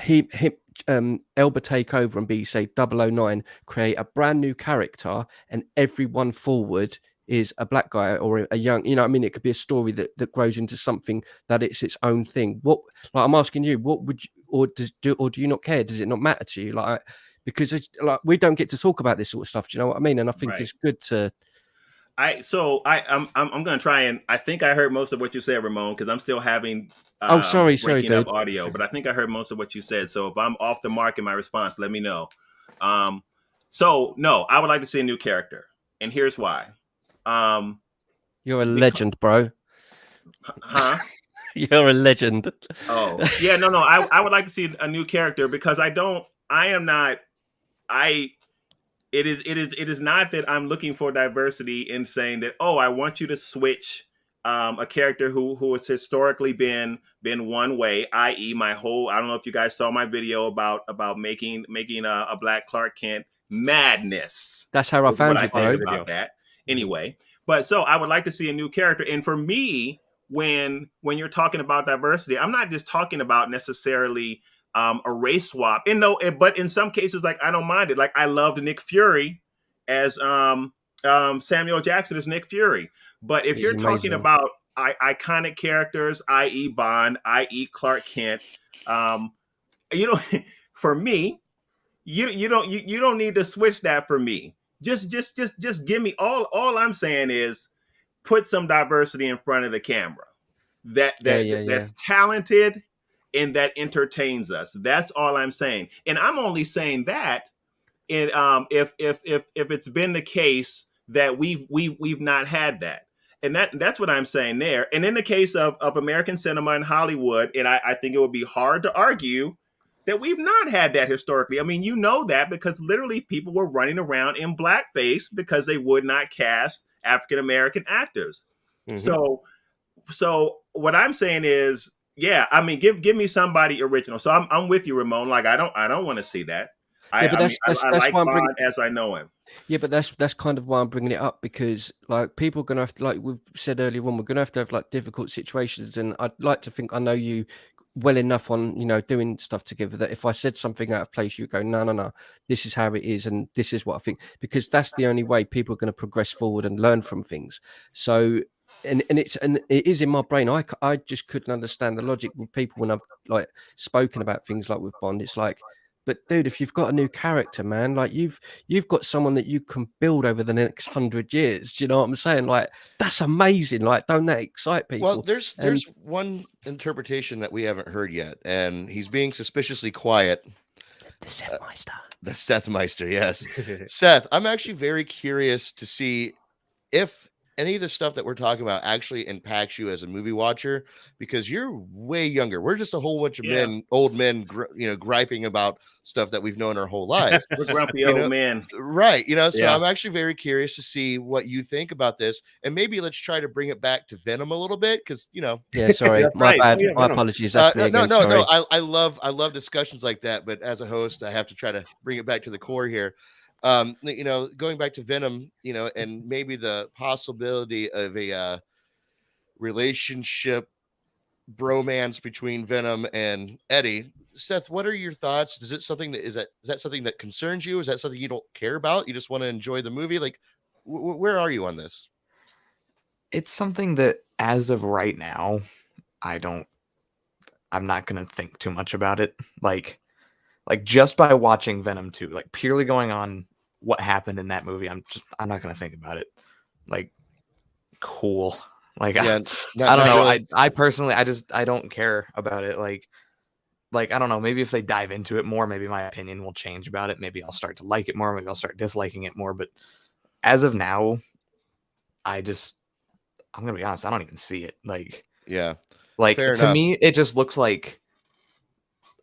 Elba take over and be, say, 009, create a brand new character, and everyone forward is a black guy or a young, you know what I mean? It could be a story that grows into something that it's its own thing. What, like, I'm asking you, what would you, or do you not care? Does it not matter to you? Like, because it's, like, we don't get to talk about this sort of stuff. Do you know what I mean? And I think it's good to. I'm gonna try, and I think I heard most of what you said, Ramon, because I'm still having sorry, breaking dude. up audio, but I think I heard most of what you said. So if I'm off the mark in my response, let me know. So no, I would like to see a new character, and here's why. You're a legend, bro. Huh? You're a legend. Oh yeah, no, I would like to see a new character because it is not that I'm looking for diversity in saying that, oh, I want you to switch a character who has historically been one way, i.e. my whole, I don't know if you guys saw my video about making a Black Clark Kent madness. That's how I found you, bro. About that. Anyway, but so I would like to see a new character. And for me, when you're talking about diversity, I'm not just talking about necessarily a race swap. And no, but in some cases, like, I don't mind it. Like, I loved Nick Fury as Samuel Jackson as Nick Fury. But if you're talking about iconic characters, i.e. Bond, i.e. Clark Kent, you know, for me, you don't need to switch that for me. Just give me all I'm saying is put some diversity in front of the camera. That's talented and that entertains us. That's all I'm saying. And I'm only saying that in if it's been the case that we've not had that. And that's what I'm saying there. And in the case of American cinema and Hollywood, and I think it would be hard to argue that we've not had that historically. I mean, you know that because literally people were running around in blackface because they would not cast African American actors. Mm-hmm. So what I'm saying is, yeah, I mean, give me somebody original. So I'm with you, Ramon. Like, I don't want to see that. I like Bond as I know him. Yeah, but that's kind of why I'm bringing it up, because like people are gonna have to, like we've said earlier on, we're gonna have to have like difficult situations, and I'd like to think I know you well enough on, you know, doing stuff together that if I said something out of place, you go, no, this is how it is, and this is what I think, because that's the only way people are going to progress forward and learn from things. So. And it is in my brain. I just couldn't understand the logic with people when I've like spoken about things like with Bond. It's like, but dude, if you've got a new character, man, like you've got someone that you can build over the next 100 years. Do you know what I'm saying? Like, that's amazing. Like, don't that excite people? Well, there's one interpretation that we haven't heard yet, and he's being suspiciously quiet. The Seth Meister. The Seth Meister, yes. Seth, I'm actually very curious to see if any of the stuff that we're talking about actually impacts you as a movie watcher, because you're way younger. We're just a whole bunch of old men, griping about stuff that we've known our whole lives. We're grumpy old men. Right. So I'm actually very curious to see what you think about this. And maybe let's try to bring it back to Venom a little bit. Cause yeah, sorry, my bad. My apologies. That's me again. No. I love discussions like that. But as a host, I have to try to bring it back to the core here. Going back to Venom, and maybe the possibility of a relationship bromance between Venom and Eddie. Seth, what are your thoughts? Is that something that concerns you? Is that something you don't care about? You just want to enjoy the movie? Like, where are you on this? It's something that, as of right now, I'm not gonna think too much about it. Like just by watching Venom 2, like purely going on what happened in that movie, I'm not gonna think about it. Like, cool. Like, Yeah, I don't know. really. I personally, I don't care about it. Like I don't know. Maybe if they dive into it more, maybe my opinion will change about it. Maybe I'll start to like it more. Maybe I'll start disliking it more. But as of now, I'm gonna be honest. I don't even see it. Yeah. Like Fair to enough. me, it just looks like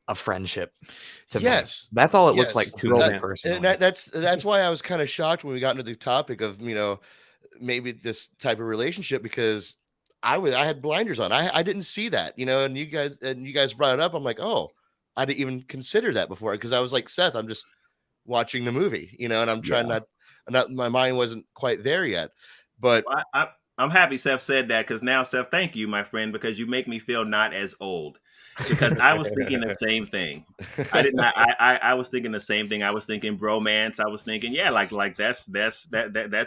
a friendship. To me, Yes. that's all it looks Yes. like to Romance. me personally. And that's why I was kind of shocked when we got into the topic of, maybe this type of relationship, because I had blinders on. I didn't see that, and you guys brought it up. I'm like, oh, I didn't even consider that before, because I was like, Seth, I'm just watching the movie, and I'm trying not my mind wasn't quite there yet. But I'm happy Seth said that, because now, Seth, thank you, my friend, because you make me feel not as old. Because I was thinking the same thing. I was thinking the same thing. I was thinking bromance. I was thinking, yeah, like that's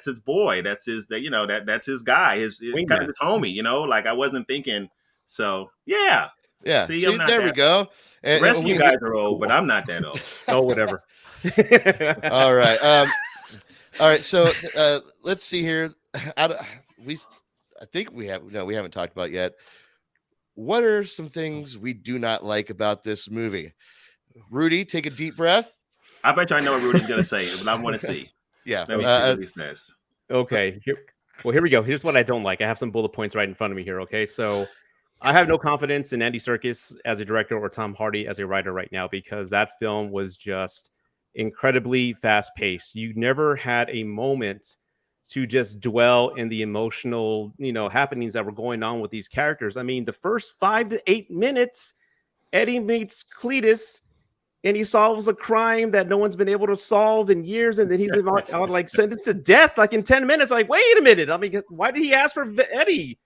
his boy. That's his that's his guy. His kind of his homie. Like I wasn't thinking. So yeah. See, I'm not there we go. The rest of you guys are old, but I'm not that old. Oh, whatever. All right. All right. So let's see here. I think we haven't talked about yet. What are some things we do not like about this movie? Rudy, take a deep breath. I bet you I know what Rudy's going to say, but I want to see. Yeah. Let me see what he says. Okay. Here we go. Here's what I don't like. I have some bullet points right in front of me here. Okay. So I have no confidence in Andy Serkis as a director or Tom Hardy as a writer right now, because that film was just incredibly fast paced. You never had a moment to just dwell in the emotional, happenings that were going on with these characters. I mean, the first 5 to 8 minutes, Eddie meets Cletus and he solves a crime that no one's been able to solve in years. And then he's about like sentenced to death, like in 10 minutes. Like, wait a minute. I mean, why did he ask for Eddie?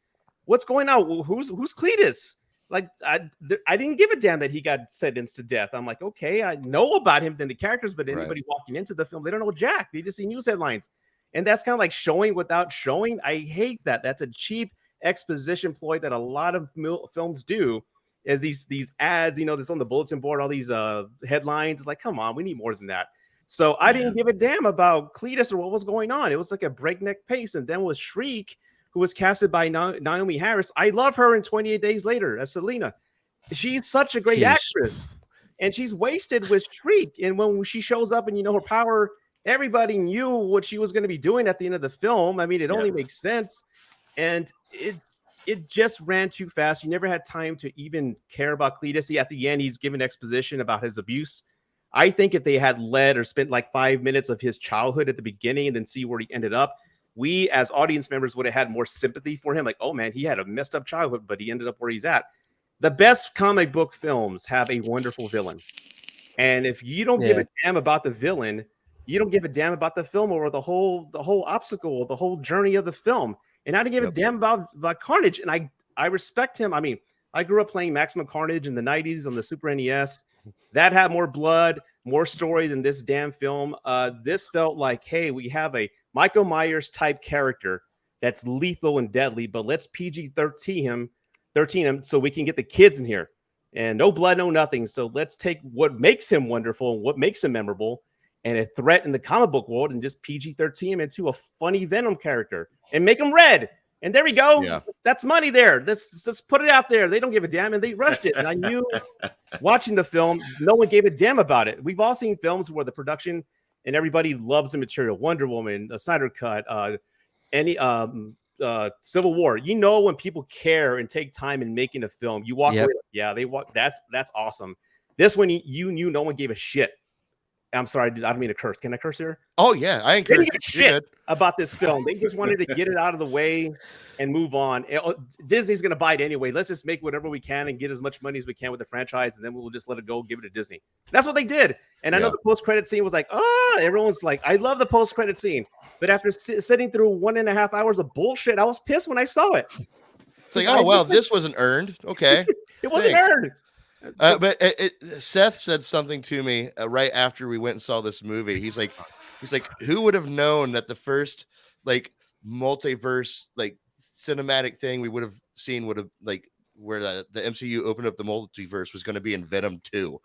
What's going on? Who's Cletus? Like, I didn't give a damn that he got sentenced to death. I'm like, okay, I know about him than the characters, but anybody walking into the film, they don't know Jack. They just see news headlines. And that's kind of like showing without showing. I hate that. That's a cheap exposition ploy that a lot of films do. Is these ads, that's on the bulletin board, all these headlines. It's like, come on, we need more than that. So I didn't give a damn about Cletus or what was going on. It was like a breakneck pace. And then with Shriek, who was casted by Naomi Harris, I love her in 28 Days Later as Selena. She's such a great actress. And she's wasted with Shriek. And when she shows up and her power, everybody knew what she was going to be doing at the end of the film. I mean, it only makes sense. And it just ran too fast. You never had time to even care about Cletus. At the end, he's given exposition about his abuse. I think if they had led or spent like 5 minutes of his childhood at the beginning and then see where he ended up, we as audience members would have had more sympathy for him. Like, oh man, he had a messed up childhood, but he ended up where he's at. The best comic book films have a wonderful villain. And if you don't give a damn about the villain, you don't give a damn about the film or the whole obstacle, the whole journey of the film. And I didn't give a damn about Carnage. And I respect him. I mean, I grew up playing Maximum Carnage in the 90s on the Super NES. That had more blood, more story than this damn film. This felt like, hey, we have a Michael Myers type character that's lethal and deadly, but let's PG-13 him so we can get the kids in here. And no blood, no nothing. So let's take what makes him wonderful and what makes him memorable and a threat in the comic book world and just PG-13 him into a funny Venom character and make him red. And there we go. Yeah. That's money there. Let's put it out there. They don't give a damn, and they rushed it. And I knew watching the film, no one gave a damn about it. We've all seen films where the production and everybody loves the material. Wonder Woman, the Snyder Cut, Civil War. When people care and take time in making a film, you walk away. Yeah, they walk. That's awesome. This one, you knew no one gave a shit. I'm sorry, I don't mean to curse. Can I curse here? Oh yeah, I encourage. They didn't give a shit about this film. They just wanted to get it out of the way and move on. Disney's going to buy it anyway. Let's just make whatever we can and get as much money as we can with the franchise, and then we'll just let it go, give it to Disney. That's what they did. And I know the post-credit scene was like, everyone's like, I love the post-credit scene. But after sitting through 1.5 hours of bullshit, I was pissed when I saw it. It's like, oh well, this wasn't earned. Okay, It wasn't thanks. earned. But Seth said something to me right after we went and saw this movie. He's like, who would have known that the first like multiverse like cinematic thing we would have seen would have like where the MCU opened up the multiverse was going to be in Venom 2.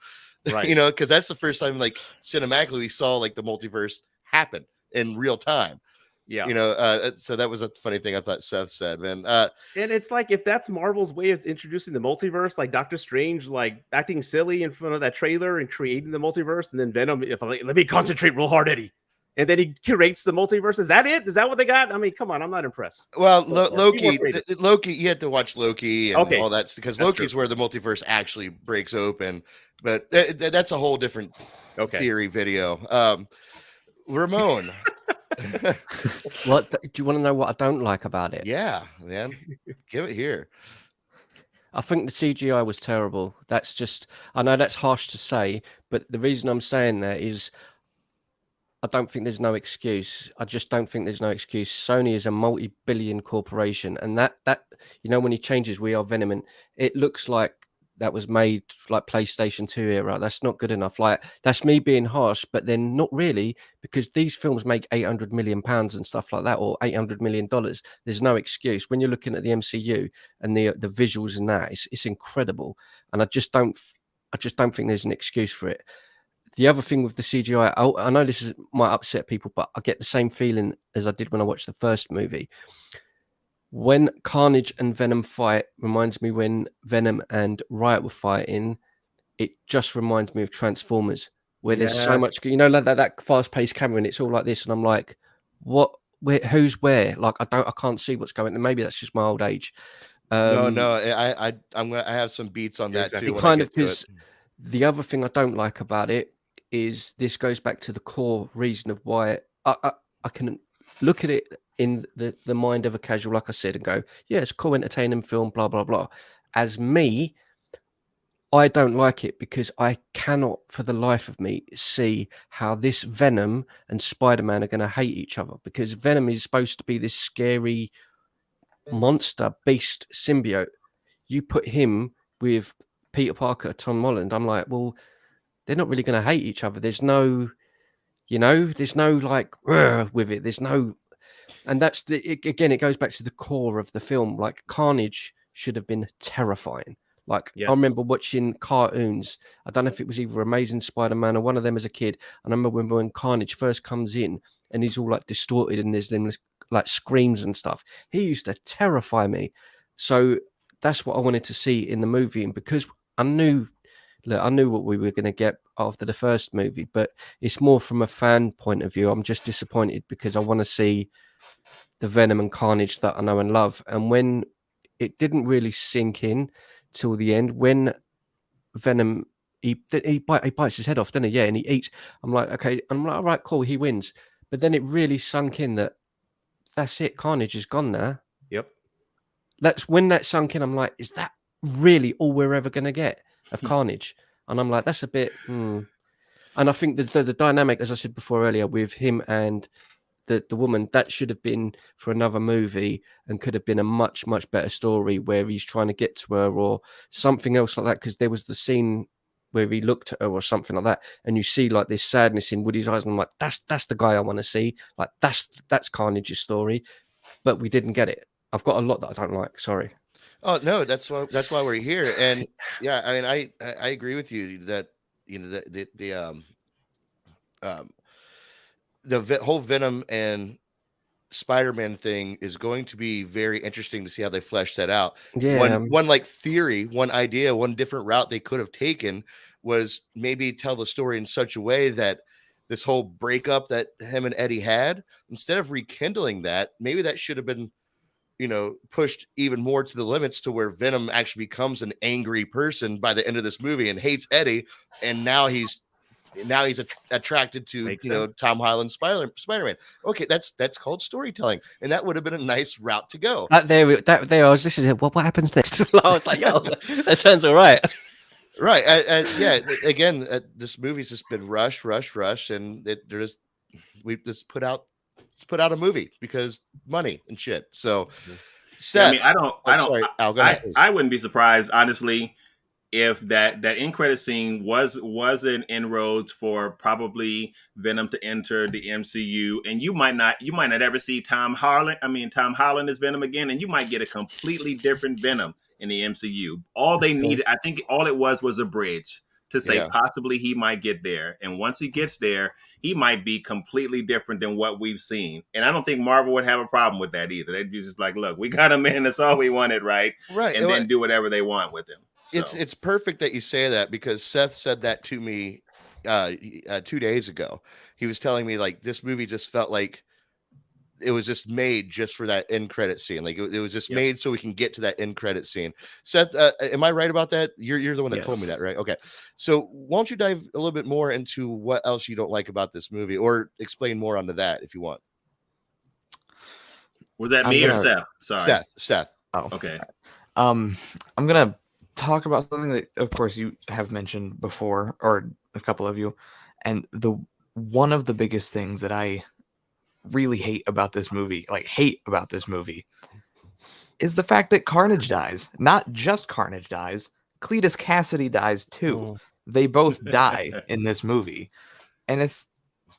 Right. You know, because that's the first time like cinematically we saw like the multiverse happen in real time. Yeah. You know, so that was a funny thing I thought Seth said, man. And it's like, if that's Marvel's way of introducing the multiverse, like Doctor Strange, like acting silly in front of that trailer and creating the multiverse, and then Venom, if like, let me concentrate real hard, Eddie. And then he curates the multiverse. Is that it? Is that what they got? I mean, come on, I'm not impressed. Well, So, Loki, you had to watch Loki and all that because That's Loki's true. where the multiverse actually breaks open. But that's a whole different theory video. Ramon. What do you want to know? What I don't like about it? Yeah, man, give it here. I think the CGI was terrible. That's just, I know that's harsh to say, but the reason I'm saying that is I don't think there's no excuse. I just don't think there's no excuse. Sony is a multi-billion corporation, and that you know, when he changes "We Are Venom," and it looks like that was made like PlayStation 2 era. That's not good enough. Like, that's me being harsh, but then not really, because these films make £800 million and stuff like that, or $800 million. There's no excuse when you're looking at the MCU and the visuals in that. It's incredible, and I just don't think there's an excuse for it. The other thing with the CGI, I know might upset people, but I get the same feeling as I did when I watched the first movie. When Carnage and Venom fight, reminds me when Venom and Riot were fighting. It just reminds me of Transformers, where there's so much, you know, like that fast-paced camera, and it's all like this, and I'm like, what? Where? Who's where? Like, I can't see what's going on. Maybe that's just my old age. No, I have some beats on that too. Kind of, because the other thing I don't like about it is this goes back to the core reason of why I can look at it in the mind of a casual, like I said, and go, yeah, it's a cool, entertaining film, blah, blah, blah. As me, I don't like it because I cannot for the life of me see how this Venom and Spider-Man are going to hate each other, because Venom is supposed to be this scary monster beast symbiote. You put him with Peter Parker, Tom Holland, I'm like, well, they're not really going to hate each other. There's no, you know, there's no like with it. There's no, and that's again, it goes back to the core of the film. Like, Carnage should have been terrifying. Like, I remember watching cartoons. I don't know if it was either Amazing Spider-Man or one of them as a kid. I remember when Carnage first comes in and he's all like distorted and there's them like screams and stuff. He used to terrify me. So that's what I wanted to see in the movie. And because I knew what we were going to get after the first movie, but it's more from a fan point of view. I'm just disappointed because I want to see the Venom and Carnage that I know and love. And when it didn't really sink in till the end, when Venom, he bites his head off, doesn't he? Yeah, and he eats. I'm like, okay. I'm like, all right, cool, he wins. But then it really sunk in that that's it. Carnage is gone now. Yep. That's when that sunk in. I'm like, is that really all we're ever going to get of Carnage? And I'm like, that's a bit. And I think the dynamic, as I said before earlier, with him and the woman, that should have been for another movie and could have been a much, much better story where he's trying to get to her or something else like that. Because there was the scene where he looked at her or something like that, and you see like this sadness in Woody's eyes, and I'm like, that's the guy I want to see. Like, that's Carnage's story, but we didn't get it. I've got a lot that I don't like. Sorry. Oh no, that's why we're here. And yeah, I mean, I agree with you that, you know, the whole Venom and Spider-Man thing is going to be very interesting to see how they flesh that out. Yeah. One like theory, one idea, one different route they could have taken was maybe tell the story in such a way that this whole breakup that him and Eddie had, instead of rekindling that, maybe that should have been, you know, pushed even more to the limits to where Venom actually becomes an angry person by the end of this movie and hates Eddie, and now he's attracted to Makes know, sense. Tom Holland Spider-Man. Okay, that's called storytelling, and that would have been a nice route to go. There I was listening to, what happens next? I was like, oh, that sounds all right. Right. Yeah. Again, this movie's just been rush, and we just put out a movie because money and shit. So Seth. I mean, I don't, Sorry, Al, go ahead, please. I wouldn't be surprised, honestly, if that end credit scene was an inroads for probably Venom to enter the MCU, and you might not ever see Tom Holland as Venom again, and you might get a completely different Venom in the MCU. All they needed, I think, all it was a bridge to say Yeah. possibly he might get there, and once he gets there, he might be completely different than what we've seen. And I don't think Marvel would have a problem with that either. They'd be just like, look, we got him in, that's all we wanted, right? Right. And then do whatever they want with him. So. It's perfect that you say that, because Seth said that to me 2 days ago. He was telling me, like, this movie just felt like it was just made just for that end credit scene. Like it was just made so we can get to that end credit scene. Seth, am I right about that? You're the one that told me that, right? Okay. So why don't you dive a little bit more into what else you don't like about this movie, or explain more onto that if you want. Was that me or Seth? Sorry. Seth. Oh, okay. I'm gonna talk about something that, of course, you have mentioned before, or a couple of you, and one of the biggest things that I really hate about this movie, is the fact that Carnage dies. Not just Carnage dies, Cletus Cassidy dies too. Oh. They both die in this movie, and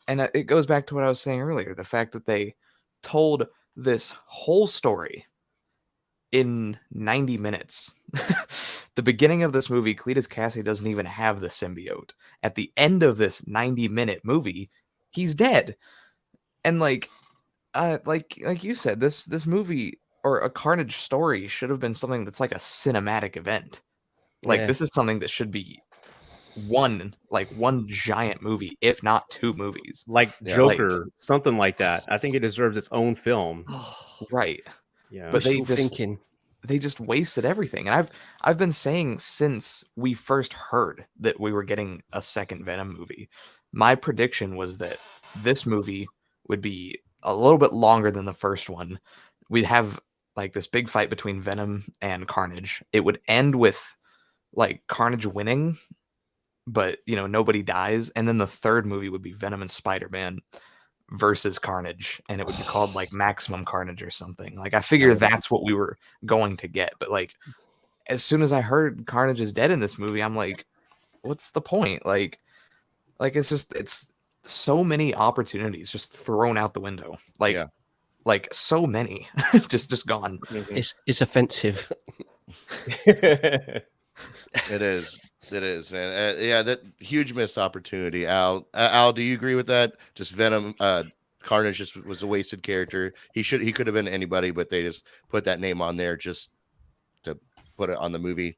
it goes back to what I was saying earlier, the fact that they told this whole story in 90 minutes. The beginning of this movie, Cletus Cassidy doesn't even have the symbiote. At the end of this 90-minute movie, he's dead. And like you said, this movie, or a Carnage story, should have been something that's like a cinematic event. Like this is something that should be one giant movie, if not two movies. Like Joker, something like that. I think it deserves its own film. Right. Yeah. But they just wasted everything. And I've been saying since we first heard that we were getting a second Venom movie, my prediction was that this movie would be a little bit longer than the first one. We'd have like this big fight between Venom and Carnage. It would end with like Carnage winning, but nobody dies. And then the third movie would be Venom and Spider-Man versus Carnage, and it would be called like Maximum Carnage or something. Like I figured that's what we were going to get, but like as soon as I heard Carnage is dead in this movie, I'm like, what's the point? Like it's so many opportunities just thrown out the window. Like so many just gone. It's offensive. It is, man. Yeah, that huge missed opportunity. Al, do you agree with that? Just Venom, Carnage just was a wasted character. He could have been anybody, but they just put that name on there just to put it on the movie.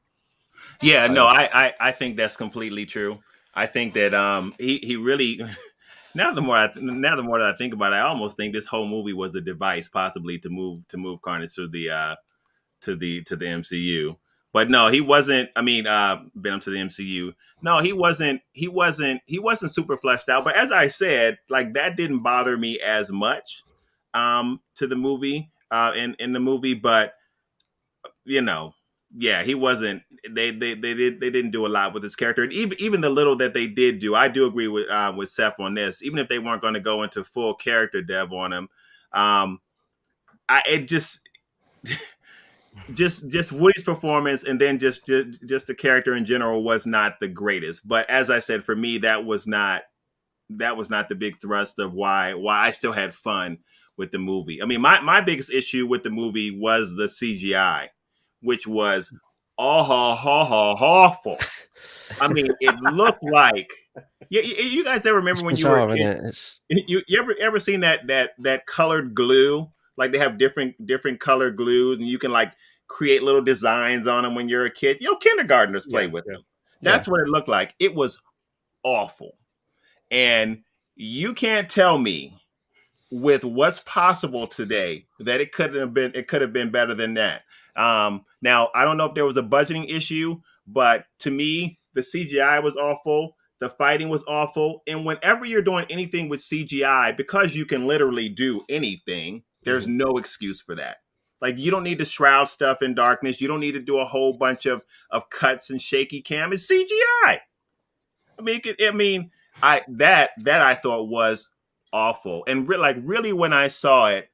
Yeah, no, I think that's completely true. I think that he really now the more that I think about it, I almost think this whole movie was a device possibly to move Carnage to the MCU. But no, he wasn't. I mean, Venom to the MCU. No, he wasn't super fleshed out. But as I said, like that didn't bother me as much to the movie in the movie. But he wasn't. They didn't do a lot with his character. And even the little that they did do, I do agree with Seth on this. Even if they weren't going to go into full character dev on him, just Woody's performance, and then just the character in general was not the greatest. But as I said, for me, that was not the big thrust of why I still had fun with the movie. I mean, my biggest issue with the movie was the CGI, which was awful. I mean, it looked like you guys ever remember when you were a kid? You ever seen that colored glue? Like they have different color glues, and you can like create little designs on them when you're a kid. Kindergartners play with them. That's what it looked like. It was awful. And you can't tell me with what's possible today that it could have been better than that. Now, I don't know if there was a budgeting issue, but to me, the CGI was awful. The fighting was awful. And whenever you're doing anything with CGI, because you can literally do anything, there's no excuse for that. Like, you don't need to shroud stuff in darkness. You don't need to do a whole bunch of cuts and shaky cam. It's CGI. I mean, I thought was awful. And really, when I saw it,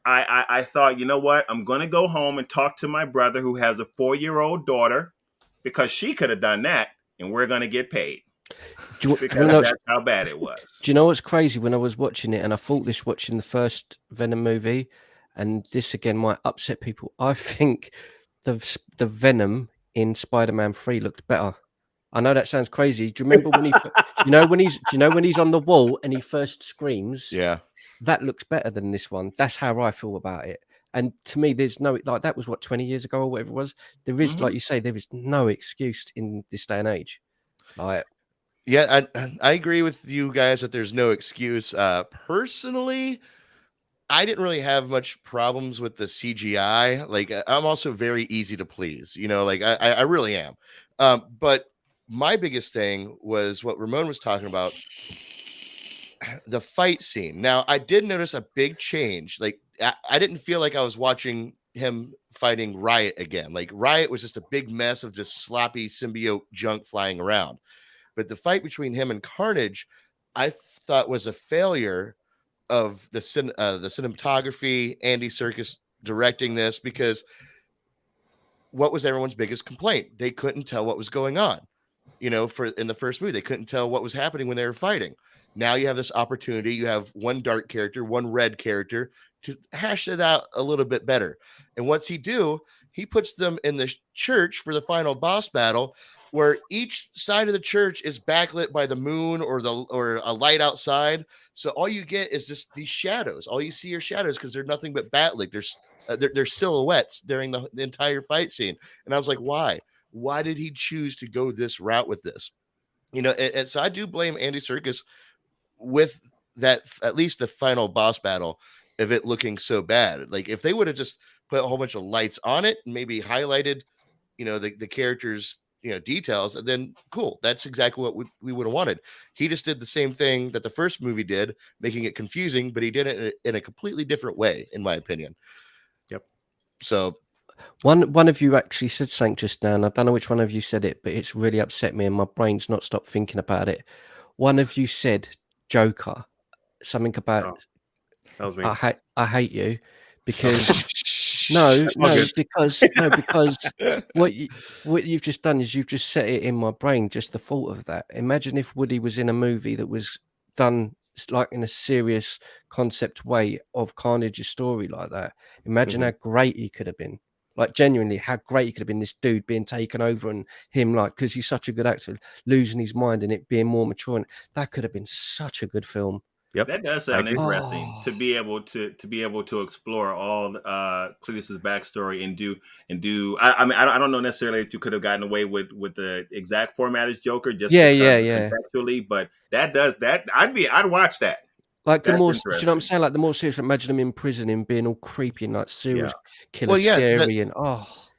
I thought, you know what? I'm going to go home and talk to my brother who has a 4-year-old daughter, because she could have done that, and we're going to get paid. Because that's how bad it was. Do you know what's crazy? When I was watching it, and I thought this watching the first Venom movie, and this again might upset people, I think the Venom in Spider-Man 3 looked better. I know that sounds crazy. Do you remember when when he's on the wall and he first screams? Yeah. That looks better than this one. That's how I feel about it. And to me, there's no, like, that was what, 20 years ago or whatever it was. There is, like you say, there is no excuse in this day and age. Like, yeah, I agree with you guys that there's no excuse. Personally, I didn't really have much problems with the CGI. Like, I'm also very easy to please, you know, like I really am. But my biggest thing was what Ramon was talking about, the fight scene. Now, I did notice a big change. Like, I didn't feel like I was watching him fighting Riot again. Like, Riot was just a big mess of just sloppy symbiote junk flying around. But the fight between him and Carnage, I thought was a failure of the cinematography, Andy Serkis directing this, because what was everyone's biggest complaint? They couldn't tell what was going on. You know, in the first movie, they couldn't tell what was happening when they were fighting. Now you have this opportunity. You have one dark character, one red character to hash it out a little bit better. And what's he do? He puts them in the church for the final boss battle, where each side of the church is backlit by the moon or a light outside. So all you get is just these shadows. All you see are shadows because they're nothing but backlit. They're silhouettes during the entire fight scene. And I was like, why? Why did he choose to go this route with this? You know, and so I do blame Andy Serkis with that, at least the final boss battle, of it looking so bad. Like, if they would have just put a whole bunch of lights on it and maybe highlighted, you know, the characters, you know, details, and then cool, that's exactly what we would have wanted. He just did the same thing that the first movie did, making it confusing, but he did it in a completely different way, in my opinion. Yep. So one of you actually said something just now, and I don't know which one of you said it, but it's really upset me, and my brain's not stopped thinking about it. One of you said Joker, something about that was me. I hate you because because what you've just done is you've just set it in my brain, just the thought of that. Imagine if Woody was in a movie that was done like in a serious concept way of Carnage's story like that. Imagine how great he could have been. Like, genuinely, how great he could have been, this dude being taken over and him, like, because he's such a good actor, losing his mind and it being more mature. And that could have been such a good film. Yep. That does sound interesting to be able to explore all Cletus's backstory and do. I mean, I don't know necessarily if you could have gotten away with the exact format as Joker, just contextually, but I'd watch that. Like, the more, do you know what I'm saying? Like, the more serious, imagine him in prison and being all creepy and like serious killer, scary, and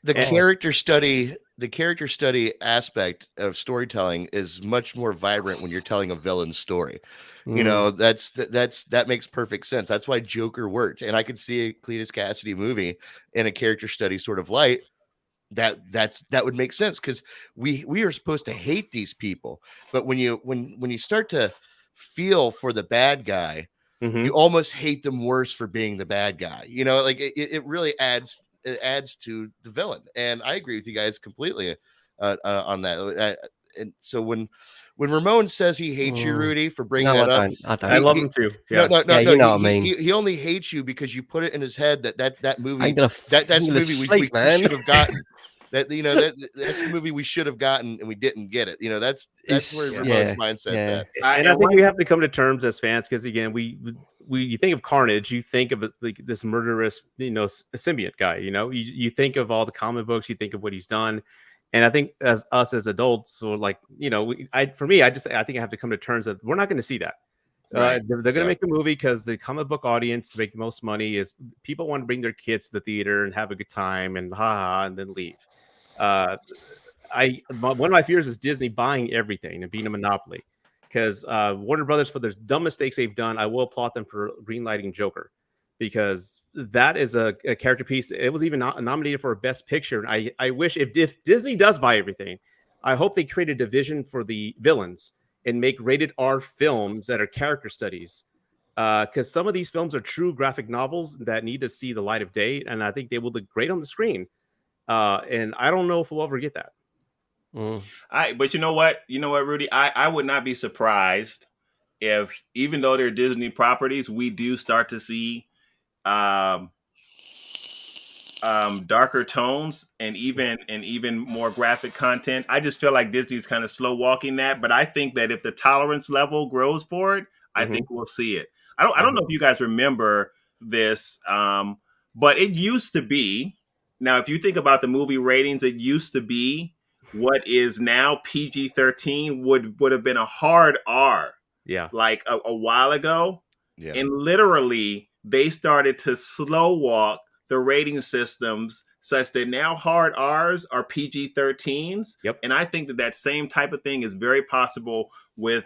the character study. The character study aspect of storytelling is much more vibrant when you're telling a villain story. You know, that makes perfect sense. That's why Joker worked, and I could see a Cletus Cassidy movie in a character study sort of light. That would make sense, because we are supposed to hate these people, but when you start to feel for the bad guy, you almost hate them worse for being the bad guy. You know, like it really adds to the villain. And I agree with you guys completely on that. And so when Ramon says he hates you, Rudy, for bringing that up, I love him too. No, you know what I mean. He only hates you because you put it in his head that movie. That's the movie we should have gotten. That's the movie we should have gotten and we didn't get it. You know, that's where Ramon's mindset's at. And I think we have to come to terms as fans, because again, you think of Carnage, you think of like this murderous, you know, symbiote guy. You know, you think of all the comic books, you think of what he's done, and I think as adults, so like, you know, I think I have to come to terms that we're not going to see that. Right. They're going to make a movie because the comic book audience to make the most money is people want to bring their kids to the theater and have a good time and and then leave. One of my fears is Disney buying everything and being a monopoly, because Warner Brothers, for the dumb mistakes they've done, I will applaud them for greenlighting Joker, because that is a character piece. It was even nominated for a Best Picture. And I wish if Disney does buy everything, I hope they create a division for the villains and make rated R films that are character studies because some of these films are true graphic novels that need to see the light of day, and I think they will look great on the screen. And I don't know if we'll ever get that. But you know what, Rudy, I would not be surprised if, even though they're Disney properties, we do start to see darker tones and even more graphic content. I just feel like Disney's kind of slow walking that, but I think that if the tolerance level grows for it, I think we'll see it. I don't know if you guys remember this, but it used to be. Now, if you think about the movie ratings, it used to be what is now PG-13 would have been a hard R. Yeah, like a while ago. Yeah. And literally they started to slow walk the rating systems such that now hard R's are PG-13s. Yep. And I think that same type of thing is very possible with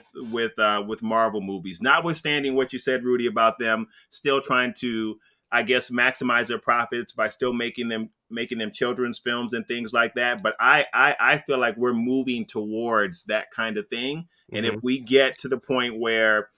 Marvel movies, notwithstanding what you said, Rudy, about them still trying to, I guess, maximize their profits by still making them children's films and things like that. But I feel like we're moving towards that kind of thing. And if we get to the point where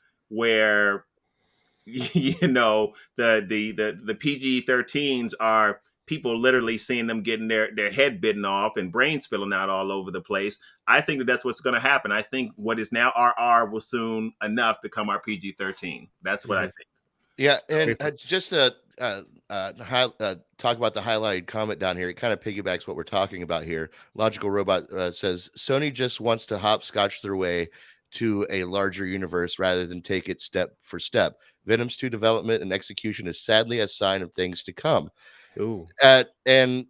you know the PG-13s are people literally seeing them getting their head bitten off and brains spilling out all over the place, I think that's what's going to happen. I think what is now RR will soon enough become our PG-13. That's what I think. Yeah, and just to talk about the highlighted comment down here, it kind of piggybacks what we're talking about here. Logical Robot says Sony just wants to hopscotch their way to a larger universe rather than take it step for step. Venom's 2 development and execution is sadly a sign of things to come. Ooh. And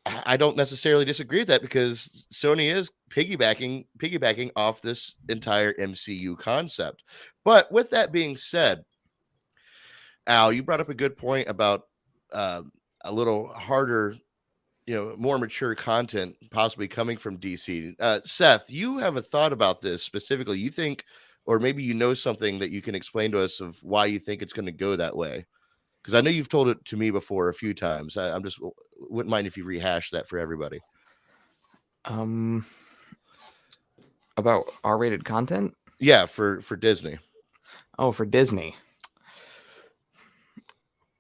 I don't necessarily disagree with that, because Sony is piggybacking off this entire MCU concept. But with that being said, Al, you brought up a good point about a little harder, more mature content possibly coming from DC. Seth, you have a thought about this specifically. You think, or maybe you know something that you can explain to us of why you think it's going to go that way? Because I know you've told it to me before a few times. I'm just wouldn't mind if you rehash that for everybody. About R-rated content? Yeah, for Disney. Oh, for Disney.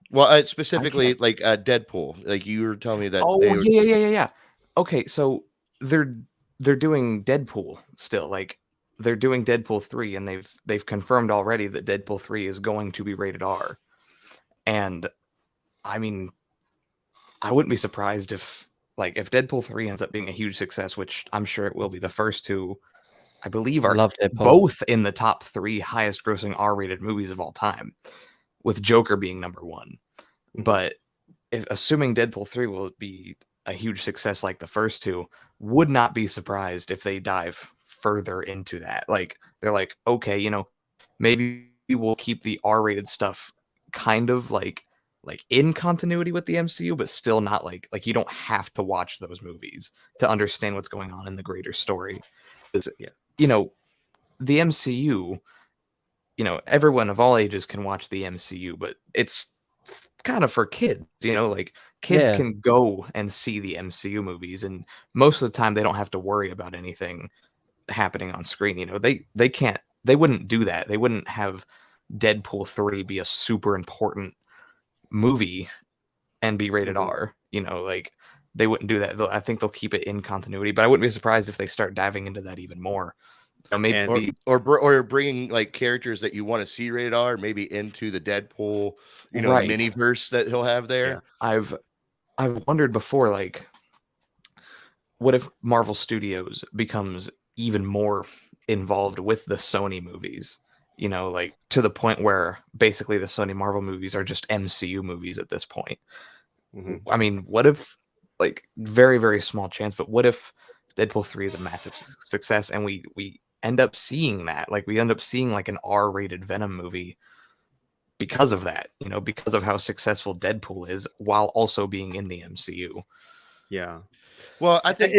Well, specifically like Deadpool. Like you were telling me that. Oh, yeah. Okay, so they're doing Deadpool still. Like they're doing Deadpool 3, and they've confirmed already that Deadpool 3 is going to be rated R. And I mean, I wouldn't be surprised if Deadpool 3 ends up being a huge success, which I'm sure it will be. The first two, I believe, are both in the top 3 highest grossing R-rated movies of all time, with Joker being number 1. But assuming Deadpool 3 will be a huge success like the first two, would not be surprised if they dive further into that. Like they're like, okay, maybe we'll keep the R-rated stuff kind of like in continuity with the MCU, but still not like you don't have to watch those movies to understand what's going on in the greater story. The MCU, everyone of all ages can watch the MCU, but it's kind of for kids, kids can go and see the MCU movies, and most of the time they don't have to worry about anything happening on screen. They wouldn't do that. They wouldn't have Deadpool 3 be a super important movie and be rated R. They wouldn't do that. I think they'll keep it in continuity, but I wouldn't be surprised if they start diving into that even more. Maybe or bringing like characters that you want to see rated R, maybe into the Deadpool, right, miniverse that he'll have there. Yeah. I've wondered before, like, what if Marvel Studios becomes even more involved with the Sony movies? To the point where basically the Sony Marvel movies are just MCU movies at this point. I mean, what if, like, very, very small chance, but what if Deadpool 3 is a massive success and we end up seeing that? Like, we end up seeing like an R-rated Venom movie because of that, because of how successful Deadpool is while also being in the MCU. Yeah. Well, I think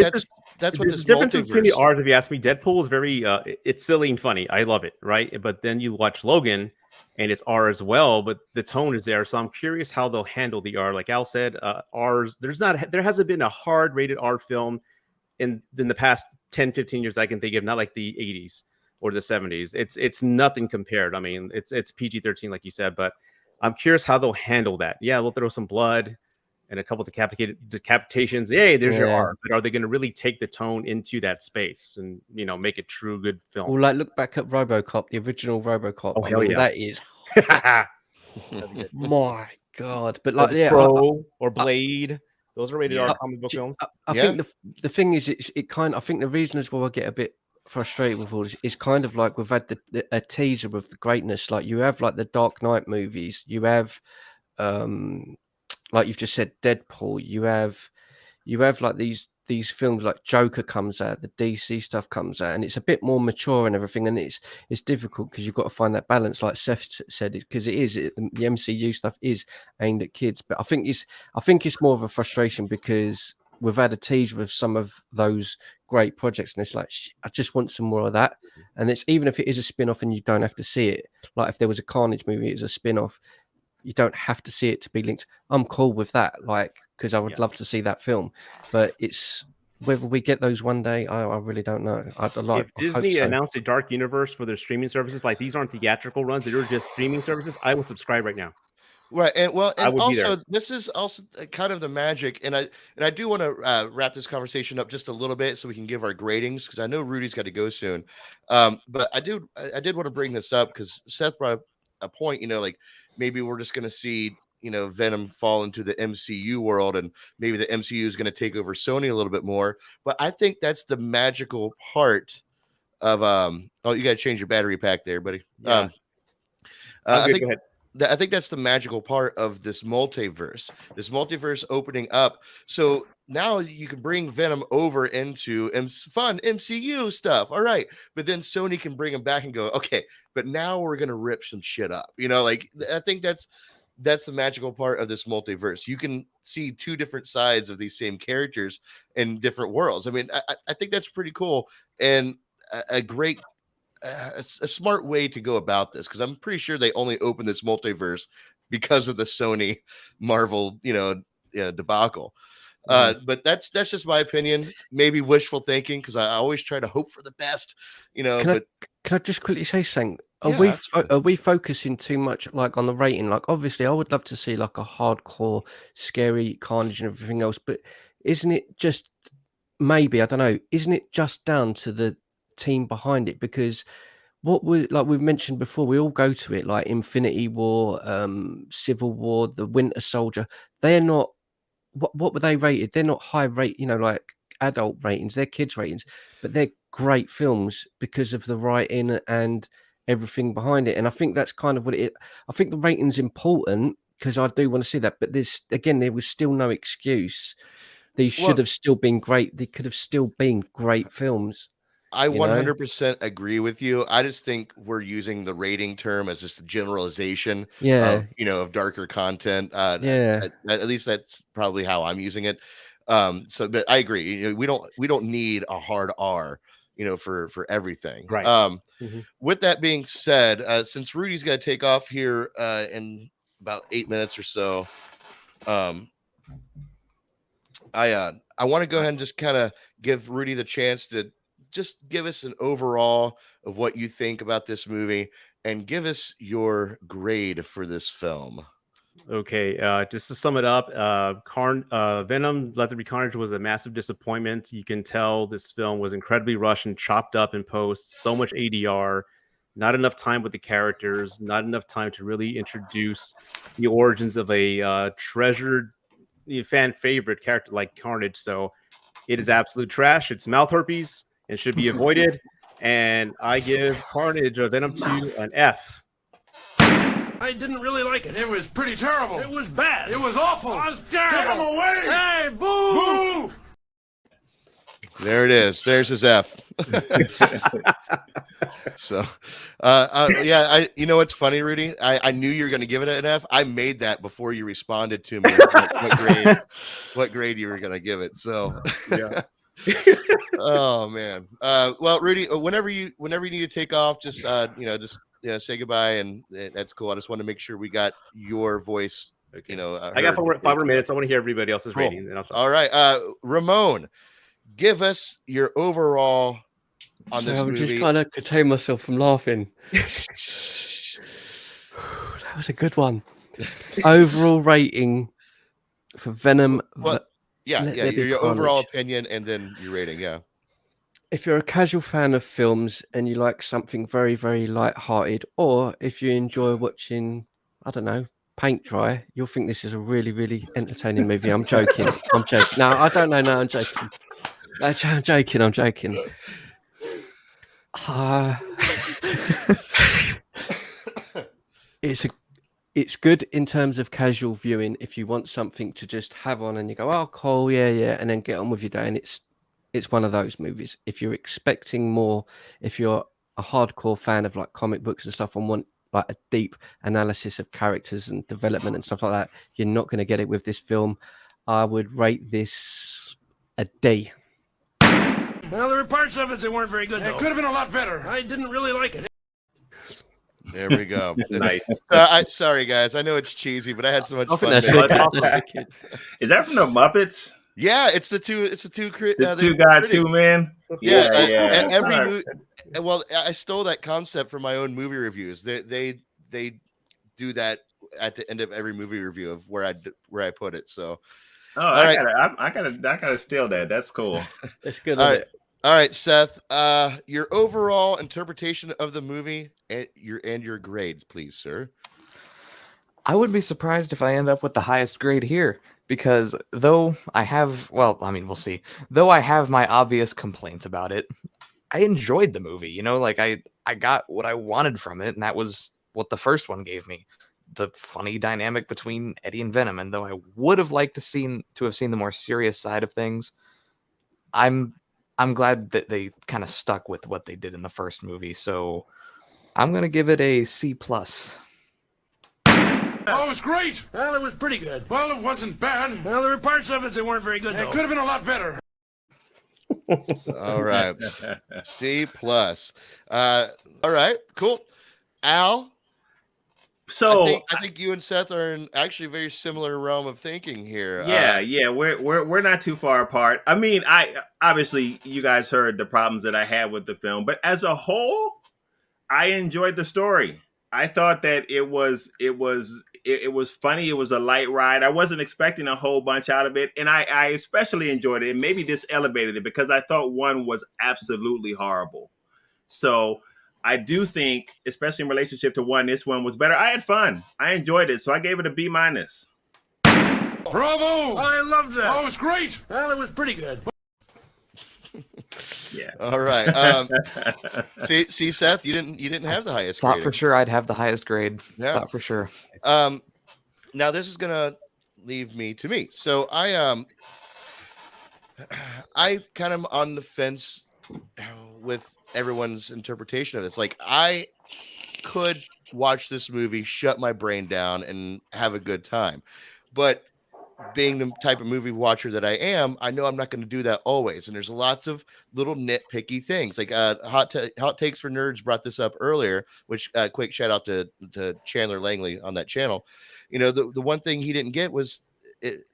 that's what this difference multiverse... between the R's, if you ask me. Deadpool is very it's silly and funny. I love it, right? But then you watch Logan and it's R as well, but the tone is there. So I'm curious how they'll handle the R. Like Al said, R's, there hasn't been a hard rated R film in the past 10, 15 years I can think of, not like the 80s. or the 70s. It's nothing compared. I mean, it's PG-13 like you said, but I'm curious how they'll handle that. Yeah, they'll throw some blood and a couple decapitations. Yay, there's your Yeah. R. But are they going to really take the tone into that space and make a true good film? Well, like look back at RoboCop, the original RoboCop. Oh, hell yeah. That is my God. But Or like, yeah, Crow or Blade. Those are rated R comic book films. I think the thing is, it kind of, I think the reason as well I get a bit frustrated with all this is kind of like we've had a teaser of the greatness. Like you have like the Dark Knight movies, you have like you've just said, Deadpool, you have like these films like Joker comes out, the DC stuff comes out, and it's a bit more mature and everything, and it's difficult because you've got to find that balance, like Seth said, because the MCU stuff is aimed at kids, but I think it's more of a frustration because we've had a tease with some of those great projects, and it's like I just want some more of that. And it's even if it is a spin-off and you don't have to see it, like if there was a Carnage movie, it was a spin-off, you don't have to see it to be linked. I'm cool with that, like, because I would love to see that film, but it's whether we get those one day, I really don't know. If Disney announced a dark universe for their streaming services, like these aren't theatrical runs, they're just streaming services, I would subscribe right now. Right, and also this is also kind of the magic, and I do want to wrap this conversation up just a little bit so we can give our gradings because I know Rudy's got to go soon, but I did want to bring this up because Seth brought up a point, like maybe we're just going to see Venom fall into the MCU world, and maybe the MCU is going to take over Sony a little bit more. But I think that's the magical part of oh, you got to change your battery pack there, buddy. Yeah. I think that's the magical part of this multiverse opening up. So now you can bring Venom over into fun MCU stuff. All right. But then Sony can bring him back and go, okay, but now we're going to rip some shit up. Like I think that's the magical part of this multiverse. You can see two different sides of these same characters in different worlds. I mean, I think that's pretty cool and a great, a smart way to go about this, because I'm pretty sure they only opened this multiverse because of the Sony Marvel, debacle. But that's just my opinion. Maybe wishful thinking, because I always try to hope for the best, Can I just quickly say something? Are we focusing too much like on the rating? Like, obviously, I would love to see like a hardcore, scary Carnage and everything else, but isn't it just maybe, I don't know, isn't it just down to the team behind it? Because what we've mentioned before, we all go to it like Infinity War, Civil War, the Winter Soldier. They're not what were they rated? They're not high rate, like adult ratings, they're kids ratings, but they're great films because of the writing and everything behind it. And I think that's kind of what it is. I think the rating's important because I do want to see that, but there was still no excuse. These should have still been great. They could have still been great films. I 100% agree with you. I just think we're using the rating term as just a generalization of darker content. At least that's probably how I'm using it. But I agree. We don't need a hard R, for everything. Right. With that being said, since Rudy's got to take off here in about 8 minutes or so, I want to go ahead and just kind of give Rudy the chance to just give us an overall of what you think about this movie and give us your grade for this film. Okay, just to sum it up, Venom: Let There Be Carnage was a massive disappointment. You can tell this film was incredibly rushed and chopped up in post. So much ADR, not enough time with the characters, not enough time to really introduce the origins of a treasured fan favorite character like Carnage. So it is absolute trash. It's mouth herpes and should be avoided. And I give Carnage or Venom 2 an F. I didn't really like it. It was pretty terrible. It was bad. It was awful. It was terrible. Get him away! Hey, boo! Boo! There it is. There's his F. So, you know what's funny, Rudy? I knew you were going to give it an F. I made that before you responded to me. What grade you were going to give it? So, yeah. Oh man. Well, Rudy, whenever you need to take off, just say goodbye, and that's cool. I just want to make sure we got your voice. Okay. I got 5 more minutes. I want to hear everybody else's rating. All right, Ramon, give us your overall on So this I'm movie. just trying to contain myself from laughing. That was a good one. Overall rating for Venom. Well, yeah, Let yeah. There Be Your overall Carnage. opinion and then your rating. Yeah. If you're a casual fan of films and you like something very, very light-hearted, or if you enjoy watching, I don't know, paint dry, you'll think this is a really, really entertaining movie. I'm joking. I'm joking. No, I don't know. No, I'm joking. I'm joking. I'm joking. It's good in terms of casual viewing if you want something to just have on and you go, oh, cool, yeah, and then get on with your day. And it's one of those movies. If you're expecting more, if you're a hardcore fan of like comic books and stuff and want like a deep analysis of characters and development and stuff like that, you're not going to get it with this film. I would rate this a D. Well, there were parts of it that weren't very good, though. It could have been a lot better. I didn't really like it. There we go. Nice. Sorry, guys. I know it's cheesy, but I had so much I fun. think that's making wicked. it. That's wicked. Is that from the Muppets? Yeah, it's the two. The Two guys, critics. two men. Yeah, yeah. every well, I stole that concept from my own movie reviews. They do that at the end of every movie review of where I put it. So, Oh, All right. I gotta steal that. That's cool. That's good. all Isn't right, all right, Seth. Your overall interpretation of the movie and your grades, please, sir. I would be surprised if I end up with the highest grade here because though I have, well, I mean, we'll see. Though I have my obvious complaints about it, I enjoyed the movie. You know, like I got what I wanted from it, and that was what the first one gave me. The funny dynamic between Eddie and Venom, and though I would have liked to have seen the more serious side of things, I'm glad that they kind of stuck with what they did in the first movie. So I'm gonna give it a C+. Oh, it was great. Well, it was pretty good. Well, it wasn't bad. Well, there were parts of it that weren't very good, It though. could have been a lot better. All right, C+. All right, cool. Al, So I think you and Seth are in actually a very similar realm of thinking here. yeah, we're not too far apart. I mean, I obviously you guys heard the problems that I had with the film, but as a whole, I enjoyed the story. I thought that it was funny. It was a light ride. I wasn't expecting a whole bunch out of it, and I especially enjoyed it. And maybe this elevated it because I thought one was absolutely horrible. So I do think, especially in relationship to one, this one was better. I had fun. I enjoyed it, so I gave it a B-. Bravo! I loved that. Oh, it was great. Well, it was pretty good. Yeah. All right. See, Seth, you didn't have the highest Thought grade. for sure I'd have the highest grade. Yeah. Thought for sure. Now this is gonna leave me to me. So I kind of on the fence with everyone's interpretation of this. Like I could watch this movie, shut my brain down, and have a good time, but being the type of movie watcher that I am, I know I'm not going to do that always. And there's lots of little nitpicky things. Like Hot Takes for Nerds brought this up earlier, which quick shout out to Chandler Langley on that channel. You know, the one thing he didn't get was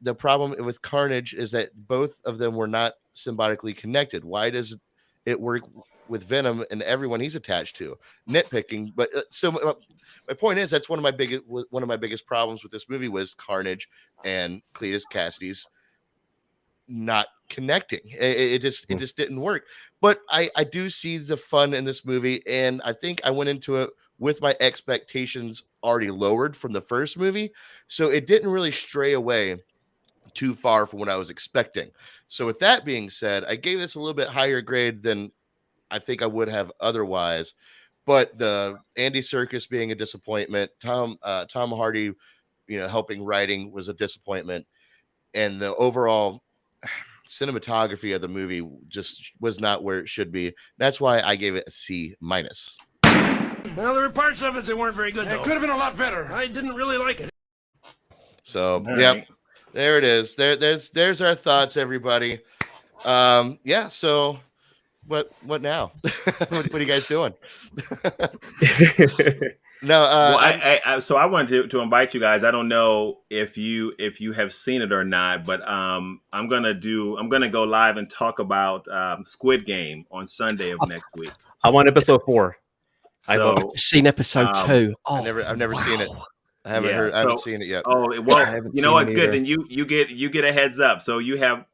the problem with Carnage is that both of them were not symbiotically connected. Why does it work with Venom and everyone he's attached to? Nitpicking, but so my point is that's one of my biggest problems with this movie was Carnage and Cletus Cassidy's not connecting. It just didn't work. But I do see the fun in this movie, and I think I went into it with my expectations already lowered from the first movie, so it didn't really stray away too far from what I was expecting. So with that being said, I gave this a little bit higher grade than I think I would have otherwise. But the Andy Serkis being a disappointment, Tom Hardy, helping writing was a disappointment, and the overall cinematography of the movie just was not where it should be. That's why I gave it a C-. Well, there were parts of it that weren't very good, though. It could have been a lot better. I didn't really like it. So, All yep, right. there it is. There's our thoughts, everybody. Yeah. So, what now? what are you guys doing? No, well, so I wanted to invite you guys. I don't know if you have seen it or not, but I'm gonna go live and talk about Squid Game on Sunday of next week. I'm on episode 4. So I've just seen episode 2. Oh, I've never seen it. I haven't Yeah, I haven't so- seen it yet. Oh, I well, haven't you know seen what? it Good. either. Then you get a heads up. So you have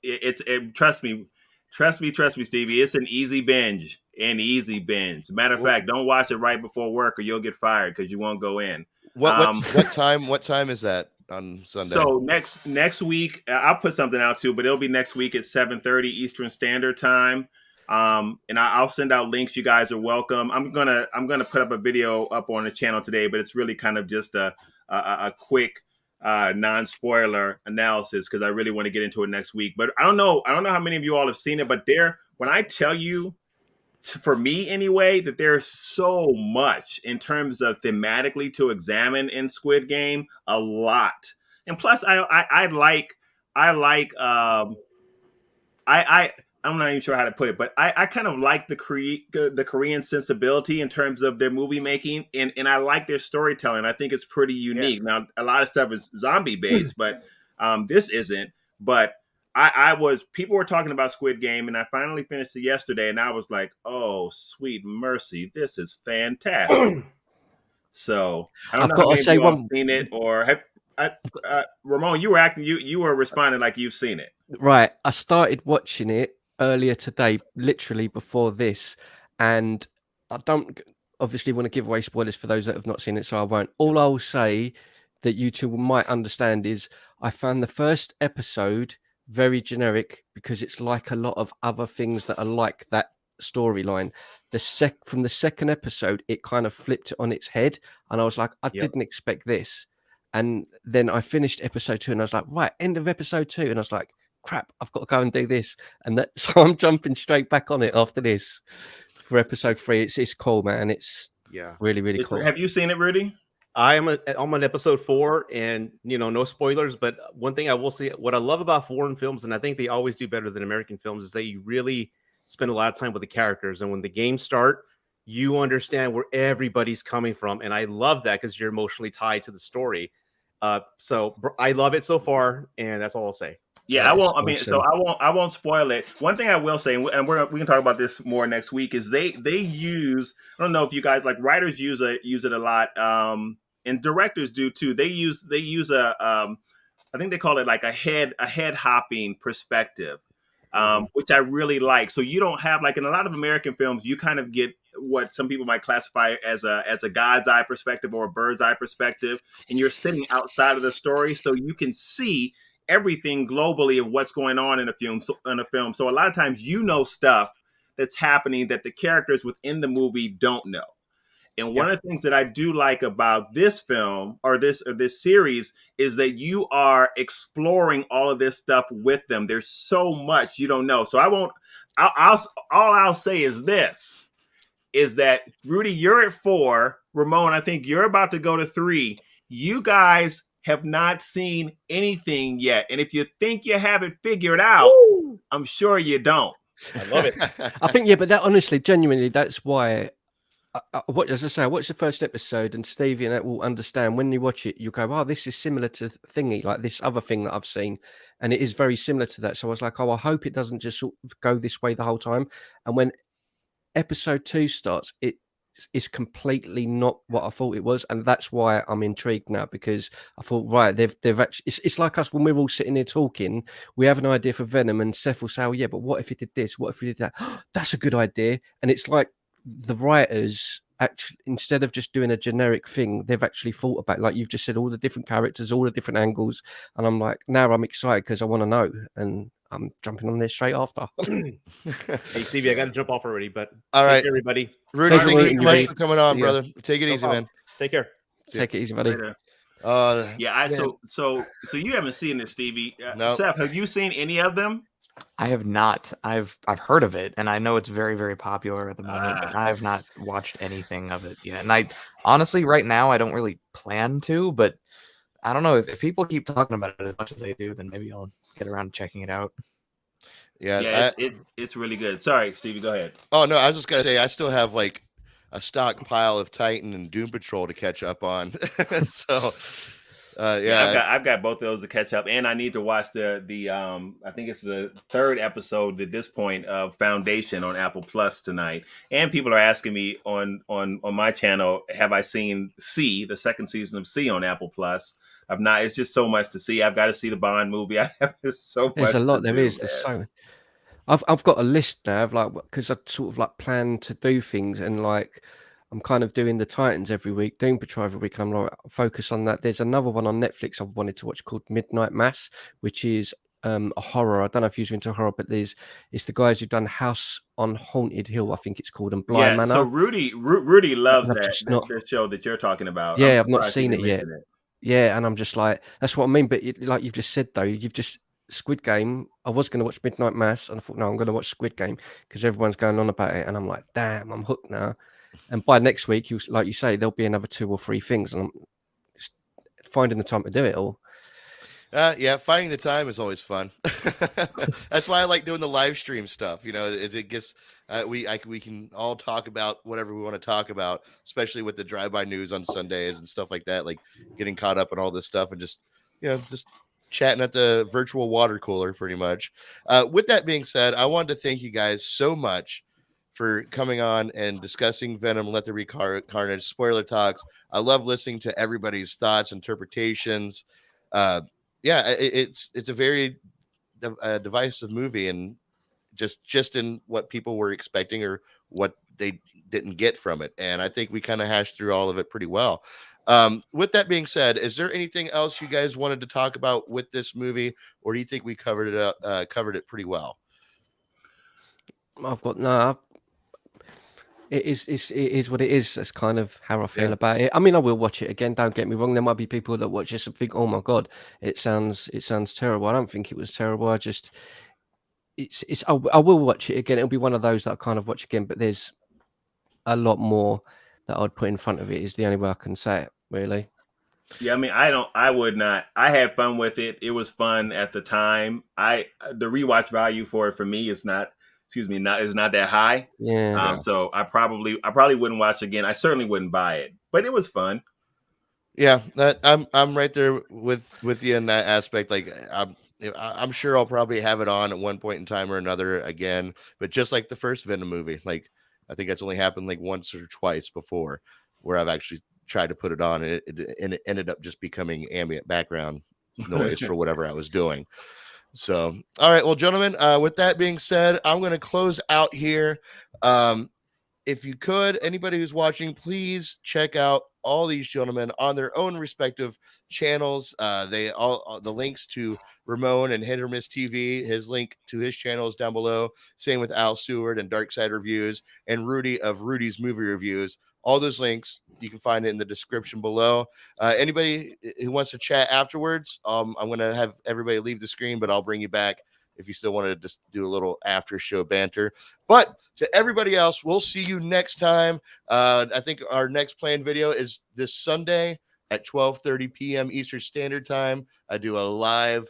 trust me, Stevie. It's an easy binge. Matter of fact, don't watch it right before work or you'll get fired because you won't go in. What time is that on Sunday? So next week, I'll put something out too, but it'll be next week at 7:30 Eastern Standard Time. And I'll send out links. You guys are welcome. I'm gonna put up a video up on the channel today, but it's really kind of just a quick non-spoiler analysis because I really want to get into it next week. But I don't know how many of you all have seen it, but when I tell you, for me anyway, that there's so much in terms of thematically to examine in Squid Game, a lot. And plus I'm not even sure how to put it, but I kind of like the Korean sensibility in terms of their movie making, and I like their storytelling. I think it's pretty unique. Yeah. Now, a lot of stuff is zombie based, but this isn't. But people were talking about Squid Game, and I finally finished it yesterday, and I was like, oh, sweet mercy, this is fantastic. So I don't know if you all seen it or have. Ramon, you were responding like you've seen it. Right. I started watching it earlier today, literally before this, and I don't obviously want to give away spoilers for those that have not seen it, so I won't. All I'll say that you two might understand is I found the first episode very generic because it's like a lot of other things that are like that storyline. From the second episode, it kind of flipped it on its head, and I was like, I didn't expect this. And then I finished episode 2, and I was like, right, end of episode 2, and I was like, crap, I've got to go and do this. And so I'm jumping straight back on it after this for episode 3. It's cool, man. It's really, really cool. Have you seen it, Rudy? I'm on episode 4, and no spoilers, but one thing I will say, what I love about foreign films, and I think they always do better than American films, is they really spend a lot of time with the characters. And when the games start, you understand where everybody's coming from. And I love that because you're emotionally tied to the story. So I love it so far, and that's all I'll say. Yeah, I won't. I mean, so I won't spoil it. One thing I will say, and we can talk about this more next week, is they use. I don't know if you guys like writers use it a lot, and directors do too. They use a I think they call it like a head hopping perspective, which I really like. So you don't have, like in a lot of American films, you kind of get what some people might classify as a God's eye perspective or a bird's eye perspective, and you're sitting outside of the story, so you can see everything globally of what's going on in a film. So a lot of times stuff that's happening that the characters within the movie don't know. And one of the things that I do like about this film or this series is that you are exploring all of this stuff with them. There's so much you don't know. So I'll say is this, is that Rudy, you're at 4. Ramon, I think you're about to go to 3. You guys have not seen anything yet. And if you think you have it figured out, I'm sure you don't. I love it. I think, but that honestly, genuinely, that's why, as I say, I watched the first episode, and Stevie and that will understand when you watch it, you go, oh, this is similar to thingy, like this other thing that I've seen. And it is very similar to that. So I was like, oh, I hope it doesn't just sort of go this way the whole time. And when episode 2 starts, it's completely not what I thought it was, and that's why I'm intrigued now, because I thought, right, they've actually, it's like us when we're all sitting here talking, we have an idea for Venom, and Seth will say, oh yeah, but what if he did this, what if he did that? That's a good idea. And it's like the writers actually, instead of just doing a generic thing, they've actually thought about, like you've just said, all the different characters, all the different angles, and I'm like, now I'm excited because I want to know, and I'm jumping on this straight after. Hey, Stevie, I got to jump off already, but all right, everybody. Rudy, thank you so much for coming on, brother. Take it easy, man. Take care. Take it easy, buddy. So you haven't seen this, Stevie. No. Seth, have you seen any of them? I have not. I've heard of it, and I know it's very, very popular at the moment, but I have not watched anything of it yet. And I honestly, right now, I don't really plan to, but I don't know, if people keep talking about it as much as they do, then maybe I'll get around to checking it out. Yeah, it's really good. Sorry, Stevie, go ahead. Oh no, I was just gonna say I still have like stockpile of Titan and Doom Patrol to catch up on. So I've got both of those to catch up, and I need to watch the I think it's the third episode at this point of Foundation on Apple Plus tonight. And people are asking me on my channel, have I seen C, the second season of C on Apple Plus? I've not. It's just so much to see. I've got to see the Bond movie. I have so much. There's a lot. There is. Man. There's so. I've got a list now of like, because I sort of like plan to do things, and like I'm kind of doing the Titans every week, Doom Patrol every week, and I'm like focus on that. There's another one on Netflix I've wanted to watch called Midnight Mass, which is a horror. I don't know if you're into horror, but it's the guys who've done House on Haunted Hill, I think it's called, and Blind Manor. So Rudy loves that show that you're talking about. Yeah, I've not seen it yet. Yeah, and I'm just like, that's what I mean. But like you've just said though, Squid Game. I was going to watch Midnight Mass, and I thought, no, I'm going to watch Squid Game because everyone's going on about it, and I'm like, damn, I'm hooked now. And by next week, like you say, there'll be another 2 or 3 things, and I'm just finding the time to do it all. Yeah, finding the time is always fun. That's why I like doing the live stream stuff. You know, it gets we can all talk about whatever we want to talk about, especially with the drive-by news on Sundays and stuff like that. Like getting caught up in all this stuff and just chatting at the virtual water cooler, pretty much. With that being said, I wanted to thank you guys so much for coming on and discussing Venom, Let There Be Carnage, spoiler talks. I love listening to everybody's thoughts, interpretations. It's a very divisive movie, and just in what people were expecting or what they didn't get from it. And I think we kind of hashed through all of it pretty well. With that being said, is there anything else you guys wanted to talk about with this movie, or do you think we covered it pretty well? I've got no. It is what it is. That's kind of how I feel about it. I mean, I will watch it again. Don't get me wrong. There might be people that watch this and think, "Oh my god, it sounds terrible." I don't think it was terrible. I will watch it again. It'll be one of those that I kind of watch again. But there's a lot more that I'd put in front of it. Is the only way I can say it, really. Yeah, I mean, I would not. I had fun with it. It was fun at the time. The rewatch value for it for me is not that high. Yeah. So I probably wouldn't watch again. I certainly wouldn't buy it, but it was fun. Yeah, I'm right there with you in that aspect. Like I'm sure I'll probably have it on at one point in time or another again. But just like the first Venom movie, like I think that's only happened like once or twice before, where I've actually tried to put it on and it ended up just becoming ambient background noise for whatever I was doing. So, all right. Well, gentlemen, with that being said, I'm going to close out here. If you could, anybody who's watching, please check out all these gentlemen on their own respective channels. They all the links to Ramon and Hit or Miss TV. His link to his channel is down below. Same with Al Seward and Dark Side Reviews and Rudy of Rudy's Movie Reviews. All those links you can find it in the description below. Anybody who wants to chat afterwards, I'm going to have everybody leave the screen, but I'll bring you back if you still wanted to just do a little after show banter. But to everybody else, we'll see you next time. I think our next planned video is this Sunday at 12:30 p.m. Eastern Standard Time. I do a live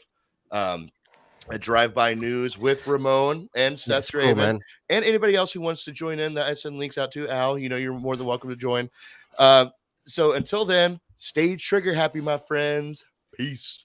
a drive-by news with Ramon and Seth Draven, cool, man. And anybody else who wants to join in that I send links out to. Al, you're more than welcome to join. So until then, stay trigger happy, my friends. Peace.